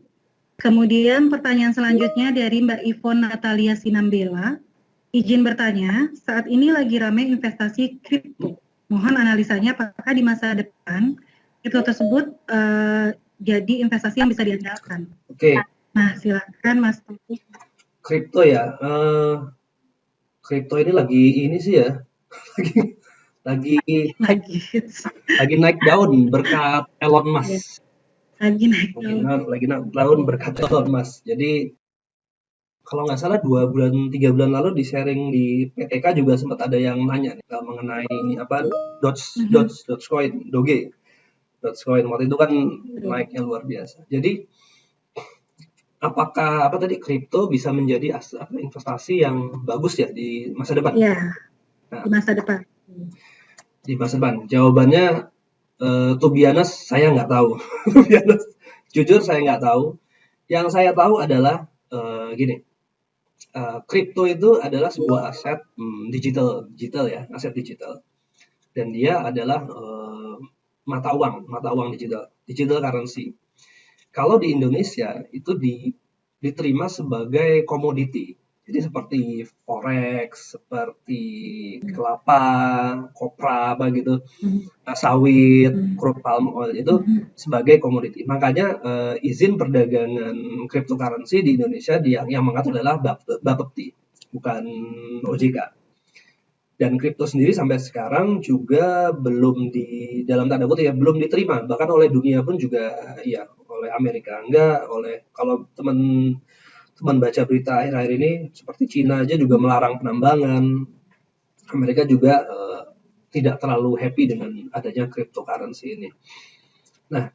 Kemudian pertanyaan selanjutnya dari Mbak Ivon Natalia Sinambela. Izin bertanya, saat ini lagi ramai investasi kripto. Mohon analisanya apakah di masa depan kripto tersebut jadi investasi yang bisa diandalkan. Oke. Nah, silakan Mas Taufik. Kripto ya, kripto ini lagi ini sih ya, lagi naik daun berkat Elon Musk. Lagi naik daun berkat Elon Musk. Jadi kalau nggak salah 2 bulan 3 bulan lalu di sharing di PTK juga sempat ada yang nanya nih, mengenai apa Dogecoin. Dogecoin waktu itu kan naiknya luar biasa. Jadi apakah kripto bisa menjadi investasi yang bagus ya di masa depan? Ya, di masa depan. Di masa depan. Jawabannya to be honest, saya nggak tahu. Jujur saya nggak tahu. Yang saya tahu adalah gini. Kripto itu adalah sebuah aset digital ya, aset digital. Dan dia adalah mata uang digital currency. Kalau di Indonesia itu diterima sebagai komoditi. Jadi seperti forex, seperti kelapa, kopra, begitu, sawit, crude palm oil itu sebagai komoditi. Makanya izin perdagangan cryptocurrency di Indonesia yang mengatur adalah Bapepti, bukan OJK. Dan kripto sendiri sampai sekarang juga belum dalam tanda kutip ya, belum diterima, bahkan oleh dunia pun juga ya, oleh Amerika, enggak oleh kalau teman baca berita akhir-akhir ini seperti Cina aja juga melarang penambangan. Amerika juga tidak terlalu happy dengan adanya cryptocurrency ini. Nah,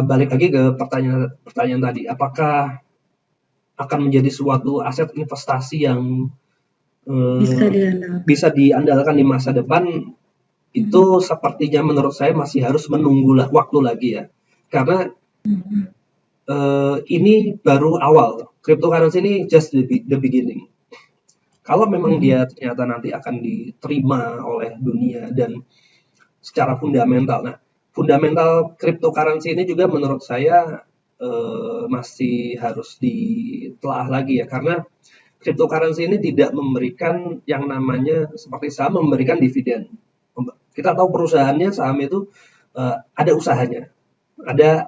balik lagi ke pertanyaan tadi, apakah akan menjadi suatu aset investasi yang bisa diandalkan di masa depan? Itu sepertinya menurut saya masih harus menunggu waktu lagi ya, karena ini baru awal. Cryptocurrency ini just the beginning. Kalau memang dia ternyata nanti akan diterima oleh dunia dan secara fundamental. Nah, fundamental cryptocurrency ini juga menurut saya masih harus ditelaah lagi ya, karena cryptocurrency ini tidak memberikan yang namanya seperti saham memberikan dividen. Kita tahu perusahaannya, saham itu ada usahanya, ada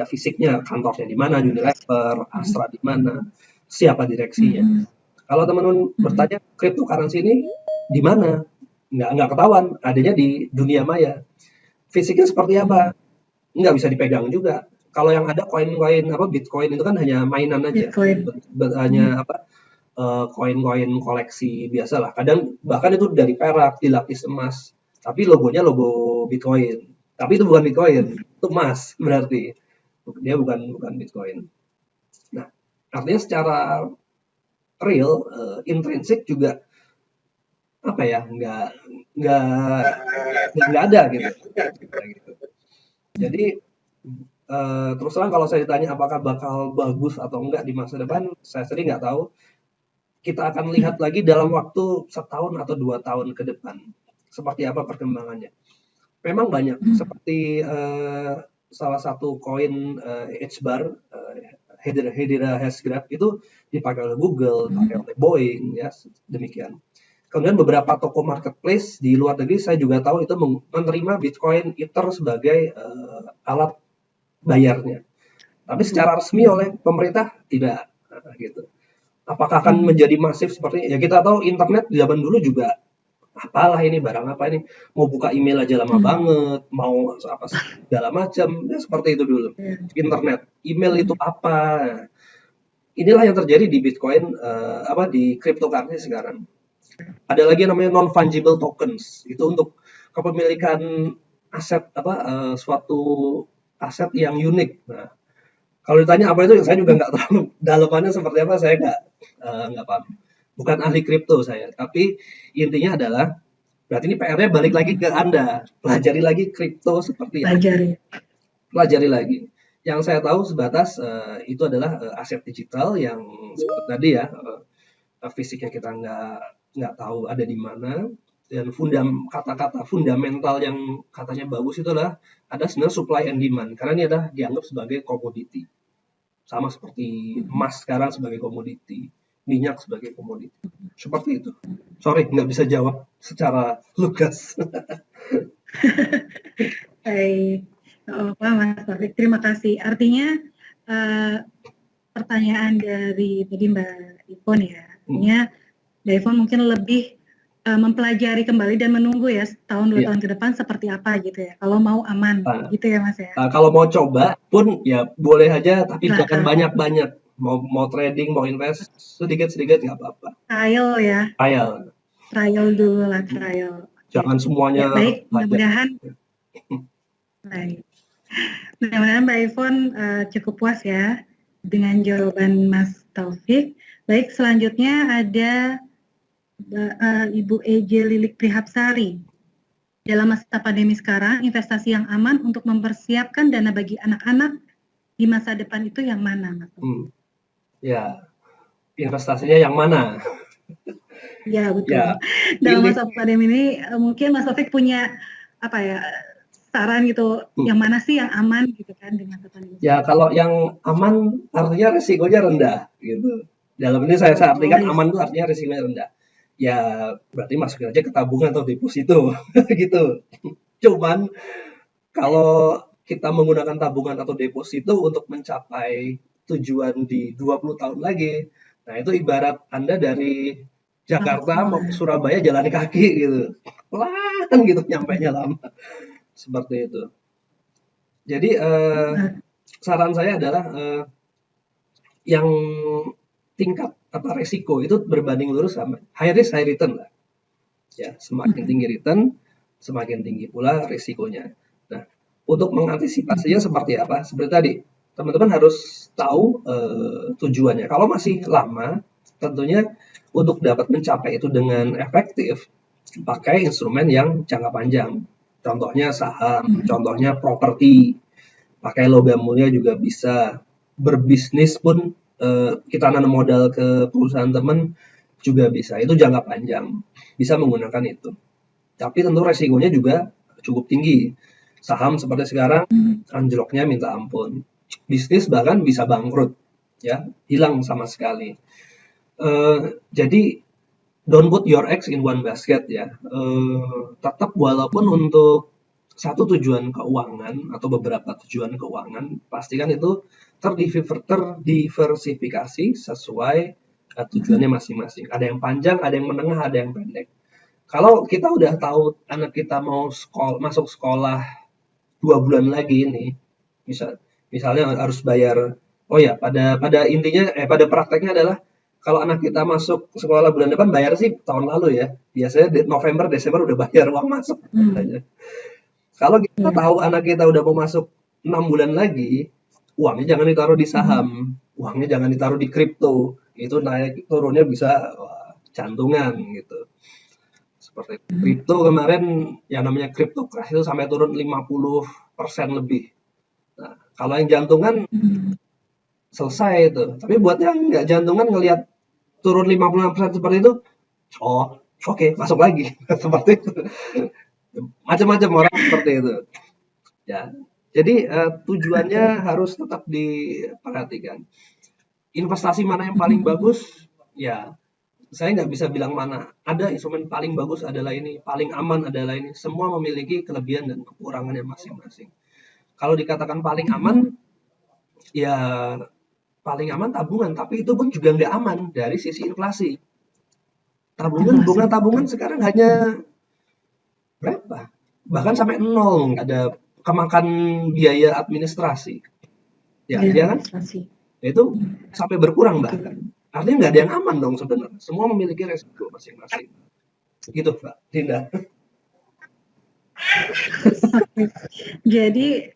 fisiknya, kantornya di mana, Unilever, Astra di mana, siapa direksinya. Kalau teman-teman bertanya cryptocurrency ini di mana, nggak ketahuan, adanya di dunia maya. Fisiknya seperti apa? Nggak bisa dipegang juga. Kalau yang ada koin-koin Bitcoin itu kan hanya mainan aja, hanya koin-koin koleksi biasalah. Kadang bahkan itu dari perak, dilapis emas, tapi logonya logo Bitcoin. Tapi itu bukan Bitcoin, itu emas berarti. Dia bukan Bitcoin. Nah, artinya secara real, intrinsik juga apa ya, nggak ada gitu. Jadi terus terang kalau saya ditanya apakah bakal bagus atau enggak di masa depan, saya sendiri nggak tahu. Kita akan lihat lagi dalam waktu 1 tahun atau 2 tahun ke depan seperti apa perkembangannya. Memang banyak seperti salah satu koin H-bar, Hedera Hashgraph itu dipakai oleh Google, dipakai oleh Boeing, ya demikian. Kemudian beberapa toko marketplace di luar negeri saya juga tahu itu menerima Bitcoin Ether sebagai alat bayarnya. Tapi secara resmi oleh pemerintah tidak, gitu. Apakah akan menjadi masif seperti ya, kita tahu internet zaman dulu juga apalah ini barang apa ini, mau buka email aja lama banget, mau apa segala macam, ya seperti itu dulu. Internet, email itu apa? Inilah yang terjadi di Bitcoin, di cryptocurrency sekarang. Ada lagi yang namanya non-fungible tokens, itu untuk kepemilikan aset suatu aset yang unik. Nah, kalau ditanya apa itu, saya juga nggak tahu dalamannya seperti apa, saya nggak paham. Bukan ahli kripto saya, tapi intinya adalah berarti ini PR-nya balik lagi ke Anda, pelajari lagi kripto seperti apa. Pelajari lagi. Yang saya tahu sebatas itu adalah aset digital yang seperti tadi ya, fisiknya kita nggak tahu ada di mana, dan kata-kata fundamental yang katanya bagus itu adalah ada sebenarnya supply and demand, karena ini adalah dianggap sebagai komoditi, sama seperti emas sekarang sebagai komoditi, minyak sebagai komoditi, seperti itu. Sorry, nggak bisa jawab secara lugas. Baik, Mas Taufik, terima kasih. Artinya pertanyaan dari tadi Mbak Ivon ya, artinya Mbak Ivon mungkin lebih mempelajari kembali dan menunggu ya setahun 2 tahun ke depan seperti apa gitu ya, kalau mau aman gitu ya Mas ya. Kalau mau coba pun ya boleh aja, tapi jangan banyak-banyak. Mau trading, mau invest sedikit-sedikit nggak apa-apa. Trial ya. Trial dulu lah, trial. Jangan semuanya. Ya, baik, mudah-mudahan. Baik. Mudah-mudahan Mbak Ivon cukup puas ya dengan jawaban Mas Taufik. Baik, selanjutnya ada Ibu Eje Lilik Prihapsari. Dalam masa pandemi sekarang, investasi yang aman untuk mempersiapkan dana bagi anak-anak di masa depan itu yang mana, Mas? Ya, investasinya yang mana? Ya, betul. Ya, dalam masa pandemi ini mungkin Mas Taufik punya saran gitu, yang mana sih yang aman gitu kan di masa pandemi? Ya, kalau yang aman artinya risikonya rendah gitu. Dalam ini saya artikan aman itu artinya risikonya rendah. Ya, berarti masukin aja ke tabungan atau deposito gitu. Cuman kalau kita menggunakan tabungan atau deposito untuk mencapai tujuan di 20 tahun lagi, nah itu ibarat Anda dari Jakarta mau ke Surabaya jalan kaki gitu, pelan gitu, nyampainya lama, seperti itu. Jadi saran saya adalah yang tingkat resiko itu berbanding lurus sama high risk high return lah. Ya, semakin tinggi return, semakin tinggi pula risikonya. Nah, untuk mengantisipasinya seperti apa? Seperti tadi, teman-teman harus tahu tujuannya. Kalau masih lama, tentunya untuk dapat mencapai itu dengan efektif, pakai instrumen yang jangka panjang. Contohnya saham, contohnya properti, pakai logam mulia juga bisa. Berbisnis pun kita nanam modal ke perusahaan teman juga bisa. Itu jangka panjang, bisa menggunakan itu. Tapi tentu resikonya juga cukup tinggi. Saham seperti sekarang anjloknya minta ampun. Bisnis bahkan bisa bangkrut, ya, hilang sama sekali. Jadi don't put your eggs in one basket ya. Tetap walaupun untuk satu tujuan keuangan atau beberapa tujuan keuangan, pastikan itu terdiversifikasi sesuai tujuannya masing-masing. Ada yang panjang, ada yang menengah, ada yang pendek. Kalau kita udah tahu anak kita mau masuk sekolah 2 bulan lagi ini, misalnya harus bayar. Oh ya, pada intinya pada prakteknya adalah kalau anak kita masuk sekolah bulan depan bayar sih tahun lalu ya. Biasanya November, Desember udah bayar uang masuk. Kalau kita tahu anak kita udah mau masuk 6 bulan lagi, uangnya jangan ditaruh di saham, uangnya jangan ditaruh di kripto. Itu naik turunnya bisa jantungan gitu. Seperti kripto kemarin yang namanya kripto crash itu sampai turun 50% lebih. Nah, kalau yang jantungan selesai itu. Tapi buat yang nggak jantungan ngelihat turun 50% seperti itu, oke, masuk lagi. Seperti itu. Macam-macam orang seperti itu. Ya. Jadi tujuannya harus tetap diperhatikan. Investasi mana yang paling bagus? Ya, saya nggak bisa bilang mana. Ada instrumen paling bagus adalah ini, paling aman adalah ini. Semua memiliki kelebihan dan kekurangannya masing-masing. Kalau dikatakan paling aman, ya paling aman tabungan, tapi itu pun juga nggak aman dari sisi inflasi. Bunga tabungan sekarang hanya berapa? Bahkan sampai 0, nggak ada kemakan biaya administrasi. Ya, kan? Itu sampai berkurang bahkan. Artinya nggak ada yang aman dong sebenarnya. Semua memiliki resiko masing-masing. Gitu, Mbak Dinda. Jadi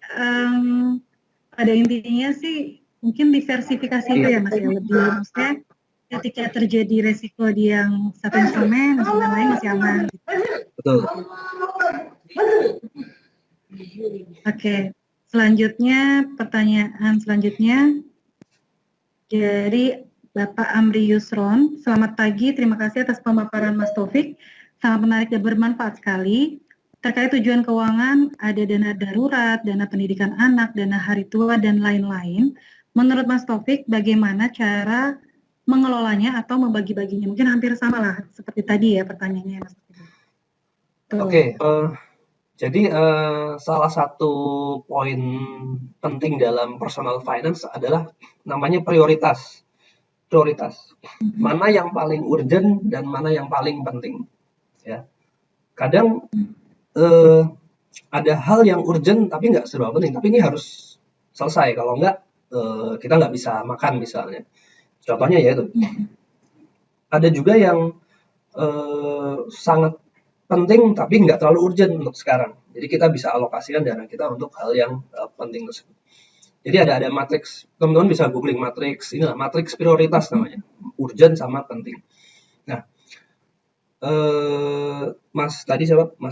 pada intinya sih mungkin diversifikasi itu ya Mas ya, lebih maksudnya ketika terjadi resiko di yang satu instrumen lain masih aman. Betul. Oke, selanjutnya pertanyaan selanjutnya dari Bapak Amri Yusron. Selamat pagi, terima kasih atas pemaparan Mas Taufik. Sangat menarik dan bermanfaat sekali. Terkait tujuan keuangan, ada dana darurat, dana pendidikan anak, dana hari tua, dan lain-lain. Menurut Mas Taufik, bagaimana cara mengelolanya atau membagi-baginya? Mungkin hampir sama lah, seperti tadi ya pertanyaannya Mas Taufik. Oke, jadi salah satu poin penting dalam personal finance adalah namanya prioritas. Mana yang paling urgent dan mana yang paling penting. Ya, kadang ada hal yang urgent tapi nggak seberapa penting, tapi ini harus selesai. Kalau nggak, kita nggak bisa makan misalnya. Contohnya ya itu. Ada juga yang sangat penting tapi nggak terlalu urgent untuk sekarang. Jadi kita bisa alokasikan dana kita untuk hal yang penting tersebut. Jadi ada matriks, teman-teman bisa googling matriks, inilah matriks prioritas namanya, urgent sama penting. Nah, Mas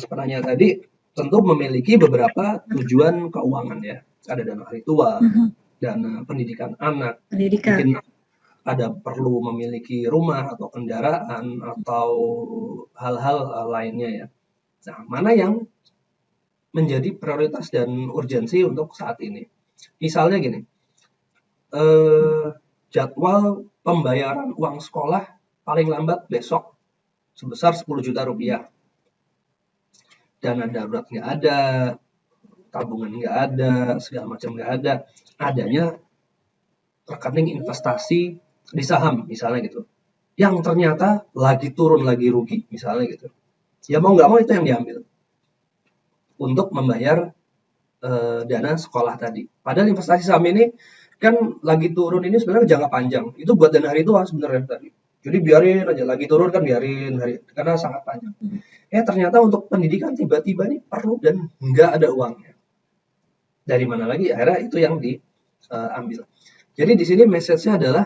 penanya tadi tentu memiliki beberapa tujuan keuangan ya. Ada dana hari tua, dana pendidikan anak, mungkin ada perlu memiliki rumah atau kendaraan atau hal-hal lainnya ya. Nah, mana yang menjadi prioritas dan urgensi untuk saat ini? Misalnya gini, jadwal pembayaran uang sekolah paling lambat besok sebesar 10 juta rupiah. Dana darurat nggak ada, tabungan nggak ada, segala macam nggak ada. Adanya rekening investasi di saham misalnya gitu, yang ternyata lagi turun lagi rugi misalnya gitu. Ya mau nggak mau itu yang diambil untuk membayar dana sekolah tadi. Padahal investasi saham ini kan lagi turun ini sebenarnya jangka panjang. Itu buat dana hari tua sebenarnya tadi. Jadi biarin aja lagi turun kan biarin karena sangat panjang. Ternyata untuk pendidikan tiba-tiba nih perlu dan nggak ada uangnya. Dari mana lagi? Akhirnya itu yang diambil. Jadi di sini message-nya adalah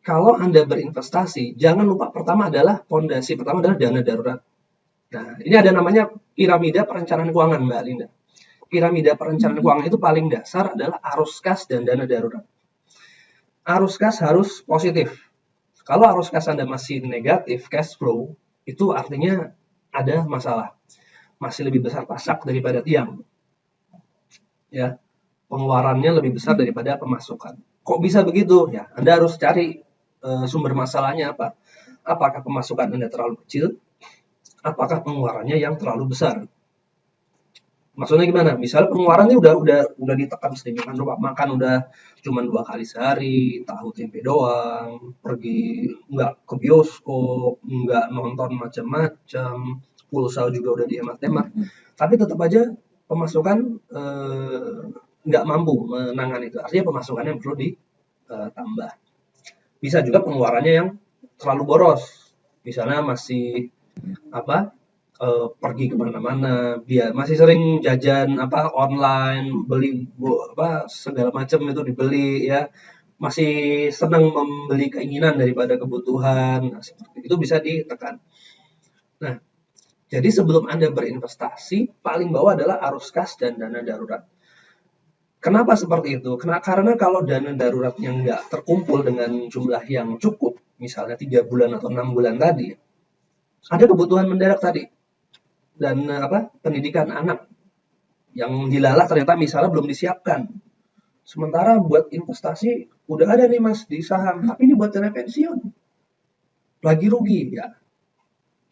kalau Anda berinvestasi, jangan lupa pertama adalah fondasi pertama adalah dana darurat. Nah, ini ada namanya piramida perencanaan keuangan, Mbak Linda. Piramida perencanaan keuangan itu paling dasar adalah arus kas dan dana darurat. Arus kas harus positif. Kalau arus kas Anda masih negatif, cash flow, itu artinya ada masalah. Masih lebih besar pasak daripada tiang. Ya, pengeluarannya lebih besar daripada pemasukan. Kok bisa begitu? Ya, Anda harus cari sumber masalahnya apa. Apakah pemasukan Anda terlalu kecil? Apakah pengeluarannya yang terlalu besar? Maksudnya gimana? Misalnya pengeluarannya udah ditekan sedemikian rupa, makan udah cuma 2 kali sehari, tahu tempe doang, pergi nggak ke bioskop, nggak nonton macam-macam, pulsa juga udah dihemat-hemat, tapi tetap aja pemasukan nggak mampu menangani itu. Artinya pemasukannya perlu ditambah. Bisa juga pengeluarannya yang terlalu boros, misalnya masih pergi kemana-mana, dia masih sering jajan online, beli segala macam itu dibeli ya, masih senang membeli keinginan daripada kebutuhan. Nah, seperti itu bisa ditekan. Nah, jadi sebelum Anda berinvestasi, paling bawah adalah arus kas dan dana darurat. Kenapa seperti itu? Karena kalau dana daruratnya nggak terkumpul dengan jumlah yang cukup, misalnya 3 bulan atau 6 bulan tadi, ada kebutuhan mendadak tadi. Dan pendidikan anak yang dilalah ternyata misalnya belum disiapkan. Sementara buat investasi udah ada nih Mas di saham, tapi ini buat dana pensiun. Lagi rugi ya.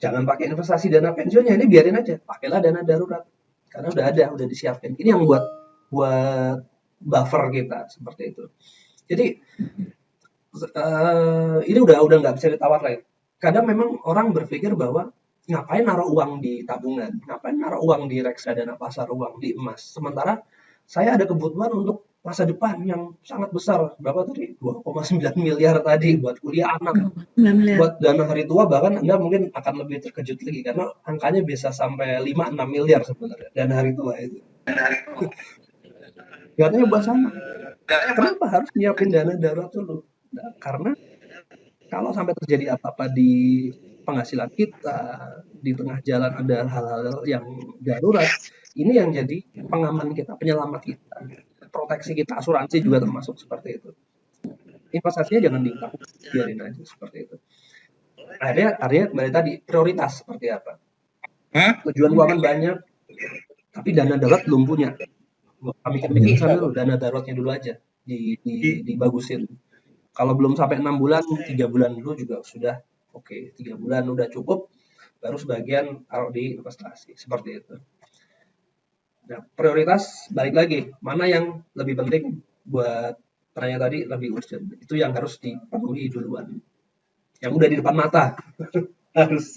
Jangan pakai investasi dana pensiunnya, ini biarin aja, pakailah dana darurat. Karena udah disiapkan. Ini yang buat buffer kita seperti itu. Jadi ini udah nggak bisa ditawar lagi. Kadang memang orang berpikir bahwa ngapain naruh uang di tabungan, ngapain naruh uang di reksadana pasar uang, di emas. Sementara saya ada kebutuhan untuk masa depan yang sangat besar. Berapa tadi? 2,9 miliar tadi buat kuliah anak. Buat dana hari tua bahkan Anda mungkin akan lebih terkejut lagi karena angkanya bisa sampai 5-6 miliar sebenarnya dana hari tua itu. Katanya buat sana. Kenapa harus nyiapin dana darurat dulu? Nah, karena kalau sampai terjadi apa-apa di penghasilan kita, di tengah jalan ada hal-hal yang darurat, ini yang jadi pengaman kita, penyelamat kita, proteksi kita, asuransi juga termasuk seperti itu. Investasinya jangan ditanggung, biarin aja seperti itu. Akhirnya kembali tadi, prioritas seperti apa? Tujuan keuangan banyak, tapi dana darurat belum punya. Mikir-mikir dulu, dana daruratnya dulu aja, dibagusin. Kalau belum sampai 6 bulan, 3 bulan dulu juga sudah oke. 3 bulan udah cukup, baru sebagian taruh di investasi. Seperti itu. Nah, prioritas balik lagi. Mana yang lebih penting buat penanya tadi, lebih urgent. Itu yang harus dipenuhi duluan. Yang udah di depan mata. Harus.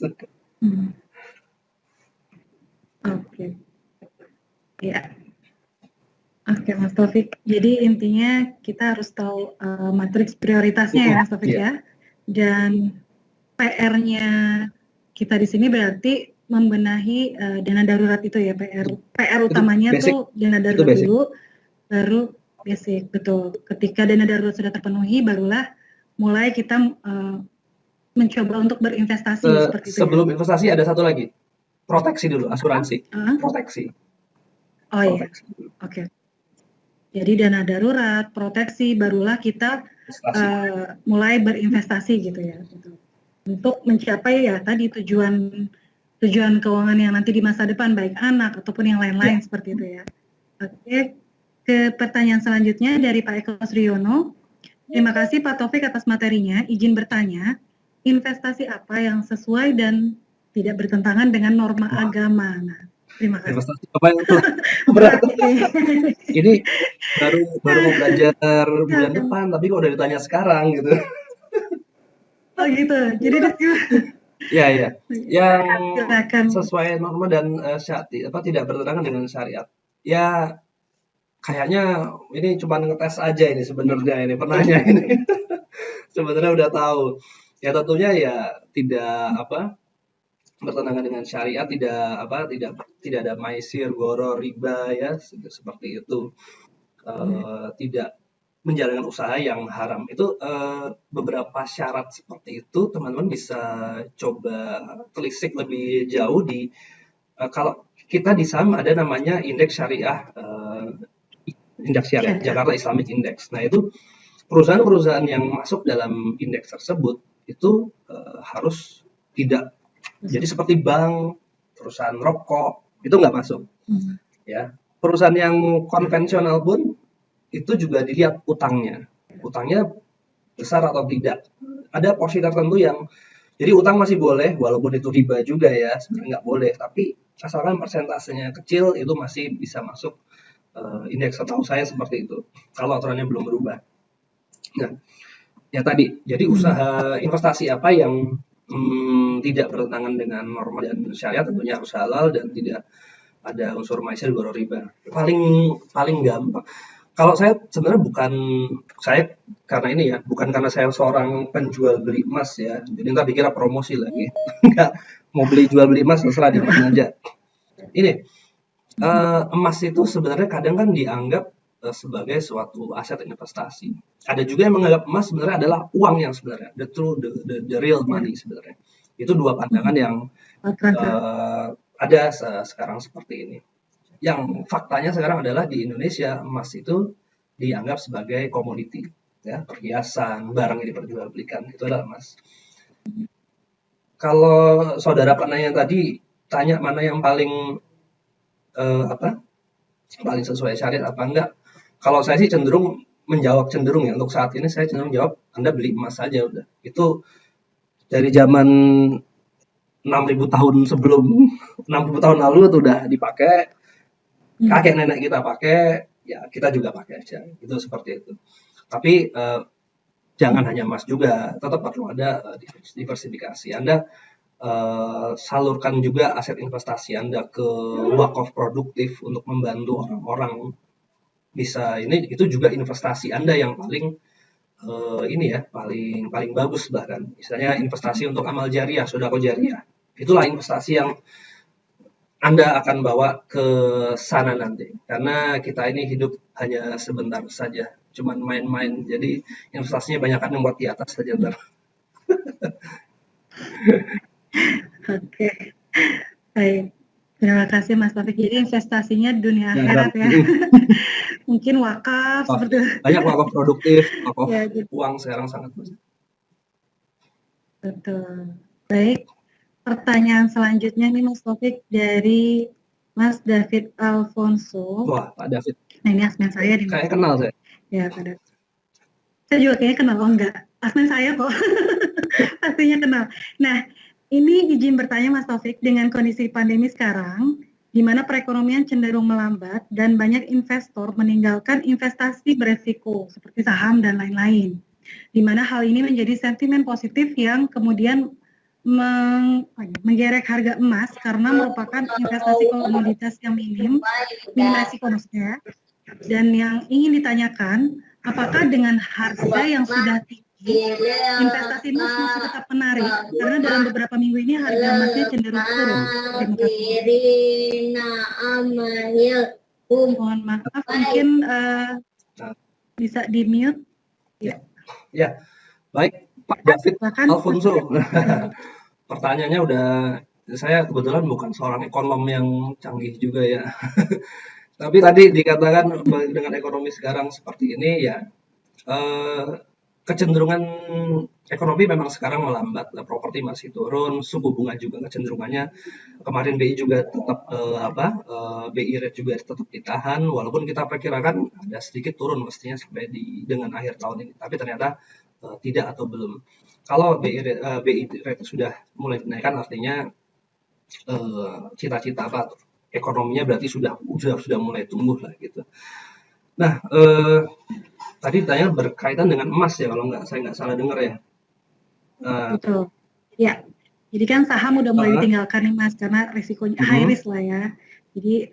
Oke. Ya. Oke, Mas Taufik. Jadi intinya kita harus tahu matriks prioritasnya ya, Mas Taufik ya. Dan PR-nya kita di sini berarti membenahi dana darurat itu ya, PR utamanya tuh dana darurat dulu, baru basic, betul. Ketika dana darurat sudah terpenuhi, barulah mulai kita mencoba untuk berinvestasi seperti itu. Sebelum investasi ada satu lagi, proteksi dulu, asuransi, proteksi. Oh iya, oke. Jadi dana darurat, proteksi, barulah kita mulai berinvestasi gitu ya, untuk mencapai ya tadi tujuan keuangan yang nanti di masa depan, baik anak ataupun yang lain-lain seperti itu ya. Oke, ke pertanyaan selanjutnya dari Pak Eko Sriono. Terima kasih Pak Taufik atas materinya. Izin bertanya, investasi apa yang sesuai dan tidak bertentangan dengan norma agama? Nah, terima kasih. Investasi apa itu? Berat. Ini baru mau belajar bulan depan, tapi kok udah ditanya sekarang gitu. Oh gitu. Jadi ya. Yang sesuai norma dan tidak bertentangan dengan syariat. Ya, kayaknya ini cuma ngetes aja ini sebenarnya ini penanya ini. Sebenarnya udah tahu. Ya tentunya ya tidak bertentangan dengan syariat, tidak ada maisir, goro, riba ya seperti itu. Tidak menjalankan usaha yang haram. Itu beberapa syarat seperti itu teman-teman bisa coba telisik lebih jauh di kalau kita di saham ada namanya indeks syariah Jakarta Islamic Index. Nah, itu perusahaan-perusahaan yang masuk dalam indeks tersebut itu harus tidak jadi seperti bank, perusahaan rokok itu nggak masuk. Ya, perusahaan yang konvensional pun itu juga dilihat utangnya besar atau tidak. Ada porsi tertentu yang jadi utang masih boleh, walaupun itu riba juga ya, sebenarnya nggak boleh. Tapi asalkan persentasenya kecil, itu masih bisa masuk indeks. Setahu saya seperti itu. Kalau aturannya belum berubah. Nah, ya tadi, jadi usaha investasi apa yang tidak bertentangan dengan norma dan syariat tentunya harus halal dan tidak ada unsur maisir, goro, riba. Paling gampang. Kalau saya sebenarnya karena ini ya, bukan karena saya seorang penjual beli emas ya, jadi ntar dikira promosi lagi. Enggak, mau beli jual beli emas terserah di mana aja. Ini emas itu sebenarnya kadang kan dianggap sebagai suatu aset investasi. Ada juga yang menganggap emas sebenarnya adalah uang yang sebenarnya, the real money sebenarnya. Itu dua pandangan yang ada sekarang seperti ini. Yang faktanya sekarang adalah di Indonesia emas itu dianggap sebagai komoditi, ya, perhiasan, barang yang diperjualbelikan itu adalah emas. Kalau saudara penanya tadi tanya mana yang paling paling sesuai syariat apa enggak? Kalau saya sih cenderung ya untuk saat ini saya cenderung jawab Anda beli emas saja udah. Itu dari zaman 6.000 tahun sebelum 6.000 tahun lalu itu udah dipakai. Kakek nenek kita pakai, ya kita juga pakai aja. Itu seperti itu. Tapi jangan hanya emas juga, tetap perlu ada diversifikasi. Anda salurkan juga aset investasi Anda ke wakaf produktif untuk membantu orang-orang. Bisa itu juga investasi Anda yang paling paling bagus bahkan. Misalnya investasi untuk amal jariah, sedekah jariah. Itulah investasi yang Anda akan bawa ke sana nanti. Karena kita ini hidup hanya sebentar saja. Cuman main-main. Jadi investasinya banyak kan buat di atas saja ntar. Oke. Baik. Terima kasih Mas Taufik. Jadi investasinya dunia akhirat ya. Mungkin wakaf seperti itu. Banyak wakaf produktif, wakaf uang sekarang sangat banyak. Betul. Baik. Pertanyaan selanjutnya nih Mas Taufik dari Mas David Alfonso. Wah, Pak David. Nah ini admin saya nih. Kayaknya kenal saya. Ya, Pak David. Saya juga kayaknya kenal, oh enggak. Admin saya kok. Pastinya kenal. Nah, ini izin bertanya Mas Taufik, dengan kondisi pandemi sekarang, di mana perekonomian cenderung melambat dan banyak investor meninggalkan investasi beresiko seperti saham dan lain-lain. Di mana hal ini menjadi sentimen positif yang kemudian menggerek harga emas karena merupakan investasi komoditas yang minim resiko maksudnya. Dan yang ingin ditanyakan, apakah dengan harga yang sudah tinggi, investasi emas masih tetap menarik? Karena dalam beberapa minggu ini harga emasnya cenderung turun. Mohon maaf, mungkin bisa di-mute. Ya, baik. Pak David Alfonso. Pertanyaannya saya kebetulan bukan seorang ekonom yang canggih juga ya. Tapi tadi dikatakan dengan ekonomi sekarang seperti ini ya, kecenderungan ekonomi memang sekarang melambat. Properti masih turun, suku bunga juga kecenderungannya. Kemarin BI juga tetap BI rate juga tetap ditahan, walaupun kita perkirakan ada sedikit turun mestinya sampai dengan akhir tahun ini. Tapi ternyata tidak atau belum. Kalau BI rate sudah mulai dinaikkan, artinya cita-cita ekonominya berarti sudah mulai tumbuh lah gitu. Nah, tadi ditanya berkaitan dengan emas ya, kalau saya nggak salah dengar ya. Betul. Ya. Jadi kan saham udah mulai Ah. ditinggalkan nih Mas, karena risikonya high risk lah ya. Jadi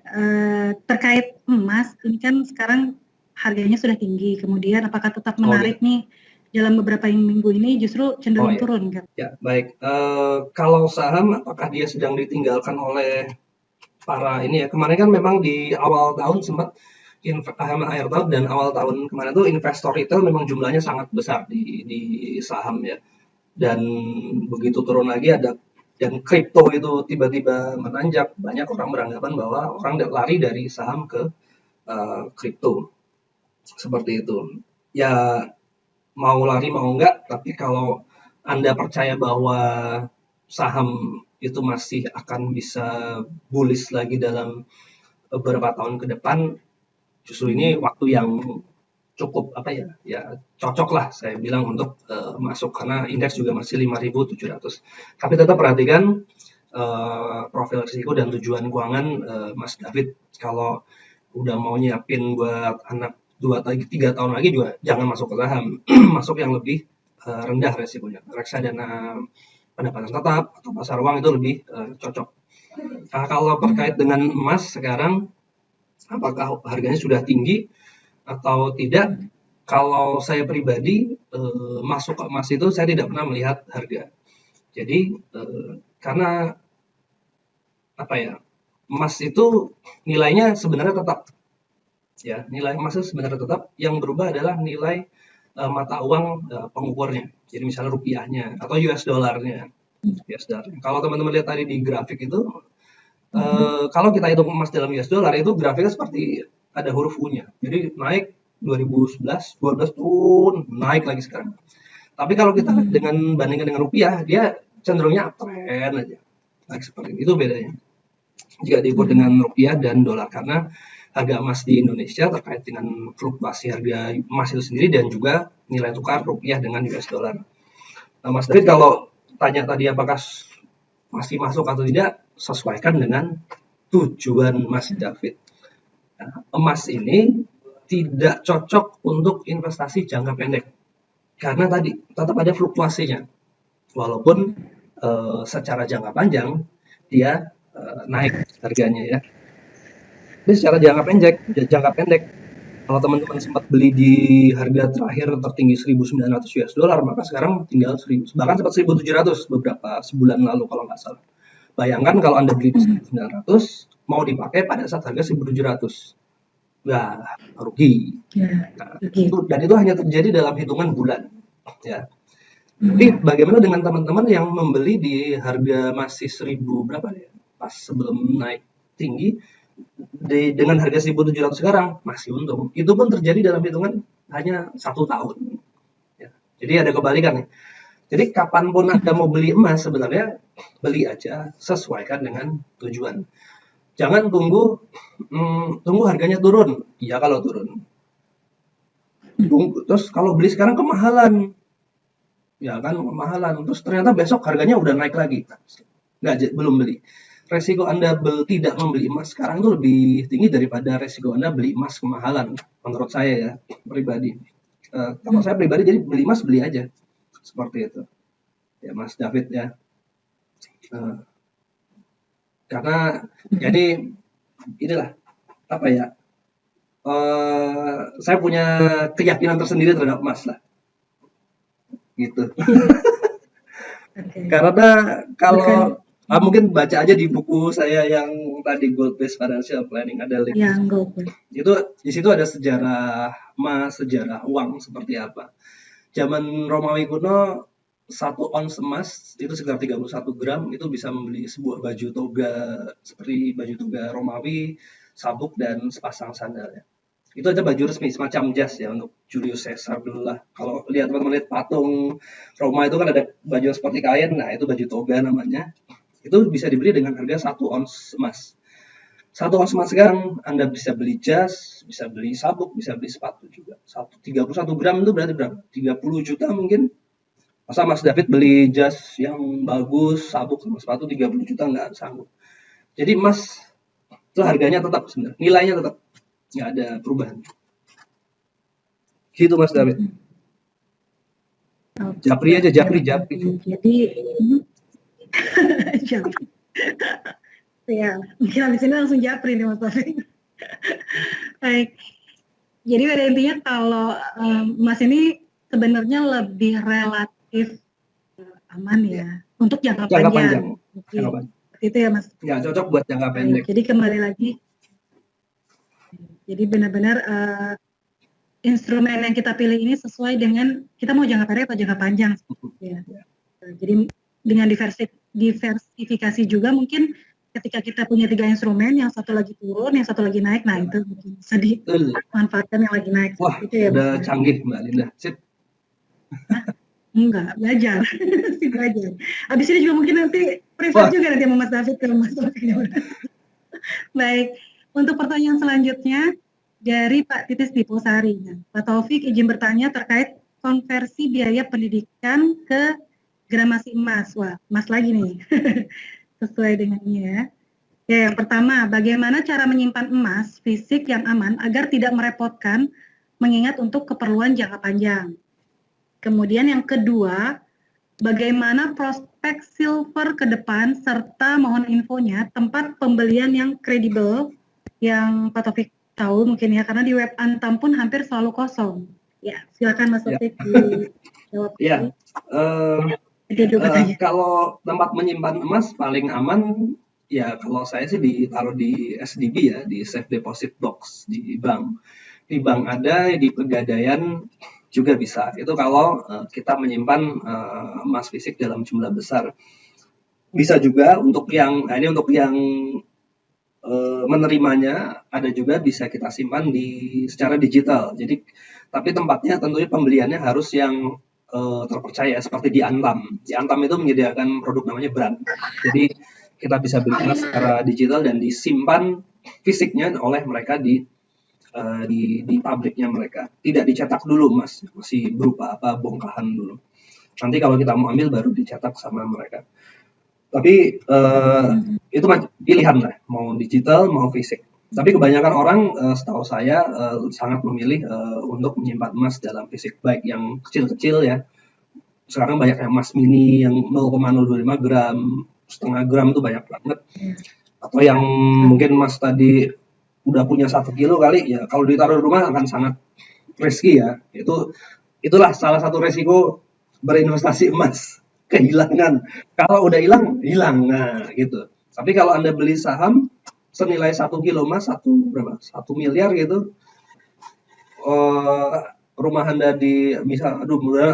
terkait emas, ini kan sekarang harganya sudah tinggi. Kemudian apakah tetap Oh, menarik nih dalam beberapa minggu ini justru cenderung iya. turun kan? Ya, baik. Kalau saham, apakah dia sedang ditinggalkan oleh para ini ya? Kemarin kan memang di awal tahun sempat akhir tahun dan awal tahun kemarin tuh investor retail memang jumlahnya sangat besar di saham ya. Dan begitu turun lagi dan kripto itu tiba-tiba menanjak, banyak orang beranggapan bahwa orang lari dari saham ke kripto. Seperti itu. Ya, mau lari mau enggak, tapi kalau Anda percaya bahwa saham itu masih akan bisa bullish lagi dalam beberapa tahun ke depan, justru ini waktu yang cukup cocok lah saya bilang untuk masuk, karena indeks juga masih 5.700. Tapi tetap perhatikan profil risiko dan tujuan keuangan Mas David. Kalau udah mau nyiapin buat anak 2-3 tahun lagi juga jangan masuk ke saham, masuk yang lebih rendah resikonya, reksadana pendapatan tetap atau pasar uang itu lebih cocok. Nah, kalau terkait dengan emas sekarang, apakah harganya sudah tinggi atau tidak? Kalau saya pribadi masuk ke emas itu saya tidak pernah melihat harga. Jadi karena emas itu nilainya sebenarnya tetap, ya, nilai emas itu sebenarnya tetap. Yang berubah adalah nilai mata uang pengukurnya. Jadi misalnya rupiahnya atau US dollarnya. Kalau teman-teman lihat tadi di grafik itu, kalau kita hitung emas dalam US dollar itu grafiknya seperti ada huruf U-nya. Jadi naik 2011, 12 turun, naik lagi sekarang. Tapi kalau kita bandingkan dengan rupiah, dia cenderungnya uptrend aja. Naik seperti itu bedanya. Jika diukur dengan rupiah dan dolar, karena harga emas di Indonesia terkait dengan fluktuasi harga emas itu sendiri dan juga nilai tukar rupiah dengan US dollar. Nah, Mas David, kalau tanya tadi apakah masih masuk atau tidak, sesuaikan dengan tujuan Mas David. Nah, emas ini tidak cocok untuk investasi jangka pendek karena tadi tetap ada fluktuasinya, walaupun secara jangka panjang dia naik harganya ya. Tapi secara jangka pendek, kalau teman-teman sempat beli di harga terakhir tertinggi 1.900 US dollar, maka sekarang tinggal 1.000, bahkan sempat 1.700 beberapa sebulan lalu kalau nggak salah. Bayangkan kalau Anda beli di 1.900, mau dipakai pada saat harga 1.700. Nah, rugi. Nah, dan itu hanya terjadi dalam hitungan bulan. Ya. Tapi bagaimana dengan teman-teman yang membeli di harga masih 1.000 berapa ya? Pas sebelum naik tinggi, dengan harga 1.700 sekarang masih untung. Itu pun terjadi dalam hitungan hanya 1 tahun. Ya. Jadi ada kebalikan nih. Jadi kapanpun Anda mau beli emas, sebenarnya beli aja, sesuaikan dengan tujuan. Jangan tunggu harganya turun. Iya kalau turun. Terus kalau beli sekarang kemahalan. Ya kan kemahalan. Terus ternyata besok harganya udah naik lagi. Belum beli. Resiko Anda tidak membeli emas sekarang itu lebih tinggi daripada resiko Anda beli emas kemahalan. Menurut saya ya, pribadi. Kalau saya pribadi, jadi beli emas beli aja. Seperti itu. Ya Mas David ya. Karena jadi inilah saya punya keyakinan tersendiri terhadap emas lah. Gitu. Karena kalau mungkin baca aja di buku saya yang tadi Gold Based Financial Planning, ada link. Itu di situ ada sejarah emas, sejarah uang seperti apa. Zaman Romawi kuno 1 ons emas itu sekitar 31 gram, itu bisa membeli sebuah baju toga seperti baju toga Romawi, sabuk dan sepasang sandal ya. Itu aja baju resmi semacam jas ya untuk Julius Caesar dulu lah. Kalau teman-teman lihat patung Roma itu kan ada baju seperti kain, nah itu baju toga namanya. Itu bisa dibeli dengan harga 1 ons emas. 1 ons emas sekarang Anda bisa beli jas, bisa beli sabuk, bisa beli sepatu juga. 31 gram itu berarti berapa? 30 juta mungkin. Masa Mas David beli jas yang bagus, sabuk sama sepatu 30 juta nggak sanggup. Jadi emas itu harganya tetap sebenarnya, nilainya tetap, nggak ada perubahan. Gitu Mas David. Japri aja, japri. Jadi Japri. Ya, mungkin habis ini langsung Japri nih Mas Taufik. Baik. Jadi pada intinya kalau Mas ini sebenarnya lebih relatif aman ya untuk jangka Jangka panjang. panjang. Oke. Jangka panjang. Seperti itu ya Mas. Ya, cocok buat jangka Baik, pendek. jadi kembali lagi. Jadi benar-benar instrumen yang kita pilih ini sesuai dengan kita mau jangka pendek atau jangka panjang. Ya. Jadi dengan diversifikasi juga mungkin ketika kita punya 3 instrumen, yang satu lagi turun, yang satu lagi naik, nah itu mungkin bisa Betul. dimanfaatkan yang lagi naik. Wah, Itu ya, udah Mas. canggih Mbak Linda. Sip. Enggak, belajar. Masih belajar. Habis ini juga mungkin nanti privat Wah. juga nanti sama Mas David kalau Mas David. Baik, untuk pertanyaan selanjutnya dari Pak Titis di Posari. Pak Taufik izin bertanya terkait konversi biaya pendidikan ke gramasi emas. Wah, emas lagi nih. Sesuai dengan ini ya. Ya, yang pertama, bagaimana cara menyimpan emas fisik yang aman agar tidak merepotkan mengingat untuk keperluan jangka panjang. Kemudian yang kedua, bagaimana prospek silver ke depan serta mohon infonya tempat pembelian yang kredibel yang Pak Taufik tahu mungkin ya, karena di web Antam pun hampir selalu kosong. Ya, silakan Mas Taufik dijawab. Ya, kalau tempat menyimpan emas paling aman, ya kalau saya sih ditaruh di SDB ya, di Safe Deposit Box di bank. Di bank ada, di Pegadaian juga bisa. Itu kalau kita menyimpan emas fisik dalam jumlah besar. Bisa juga untuk yang, nah ini untuk yang menerimanya, ada juga bisa kita simpan secara digital. Jadi, tapi tempatnya tentunya pembeliannya harus yang terpercaya seperti di Antam. Di Antam itu menyediakan produk namanya brand. Jadi kita bisa beli emas secara digital dan disimpan fisiknya oleh mereka di pabriknya mereka. Tidak dicetak dulu mas, masih berupa bongkahan dulu. Nanti kalau kita mau ambil baru dicetak sama mereka. Tapi itu pilihan lah, mau digital mau fisik. Tapi kebanyakan orang setahu saya sangat memilih untuk menyimpan emas dalam fisik, baik yang kecil-kecil ya. Sekarang banyak yang emas mini yang 0,025 gram, setengah gram itu banyak banget. Atau yang mungkin emas tadi udah punya 1 kilo kali ya, kalau ditaruh di rumah akan sangat risky ya. Itulah salah satu resiko berinvestasi emas, kehilangan. Kalau udah hilang, nah gitu. Tapi kalau Anda beli saham senilai 1 kilo emas, 1 miliar gitu, rumah Anda misal,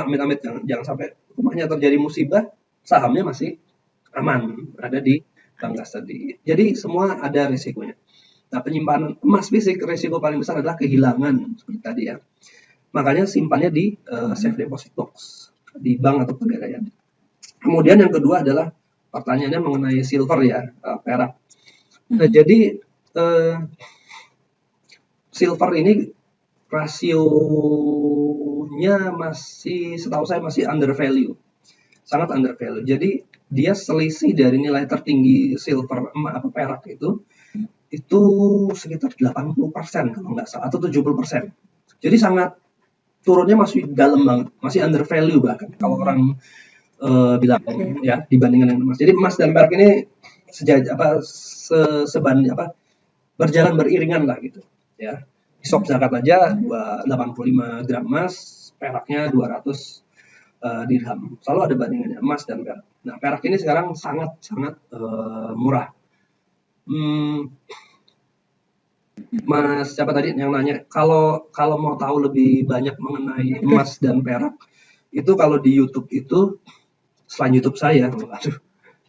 amit-amit jangan sampai rumahnya terjadi musibah, sahamnya masih aman, ada di bank tadi. Jadi semua ada risikonya. Nah, penyimpanan emas fisik, risiko paling besar adalah kehilangan, seperti tadi ya. Makanya simpannya di safe deposit box, di bank atau pegadaian. Kemudian yang kedua adalah pertanyaannya mengenai silver ya, perak. Nah, jadi silver ini rasionya masih, setahu saya masih under value, sangat under value. Jadi dia selisih dari nilai tertinggi silver perak itu sekitar 80% kalau nggak salah, atau 70%. Jadi sangat turunnya masih dalam banget, masih under value bahkan kalau orang bilang ya dibandingkan dengan emas. Jadi emas dan perak ini berjalan beriringan lah gitu ya. Isop zakat aja 85 gram emas, peraknya 200 dirham. Selalu ada bandingannya emas dan perak. Nah, perak ini sekarang sangat murah. Mas siapa tadi yang nanya, kalau mau tahu lebih banyak mengenai emas dan perak, itu kalau di YouTube itu, selain YouTube saya,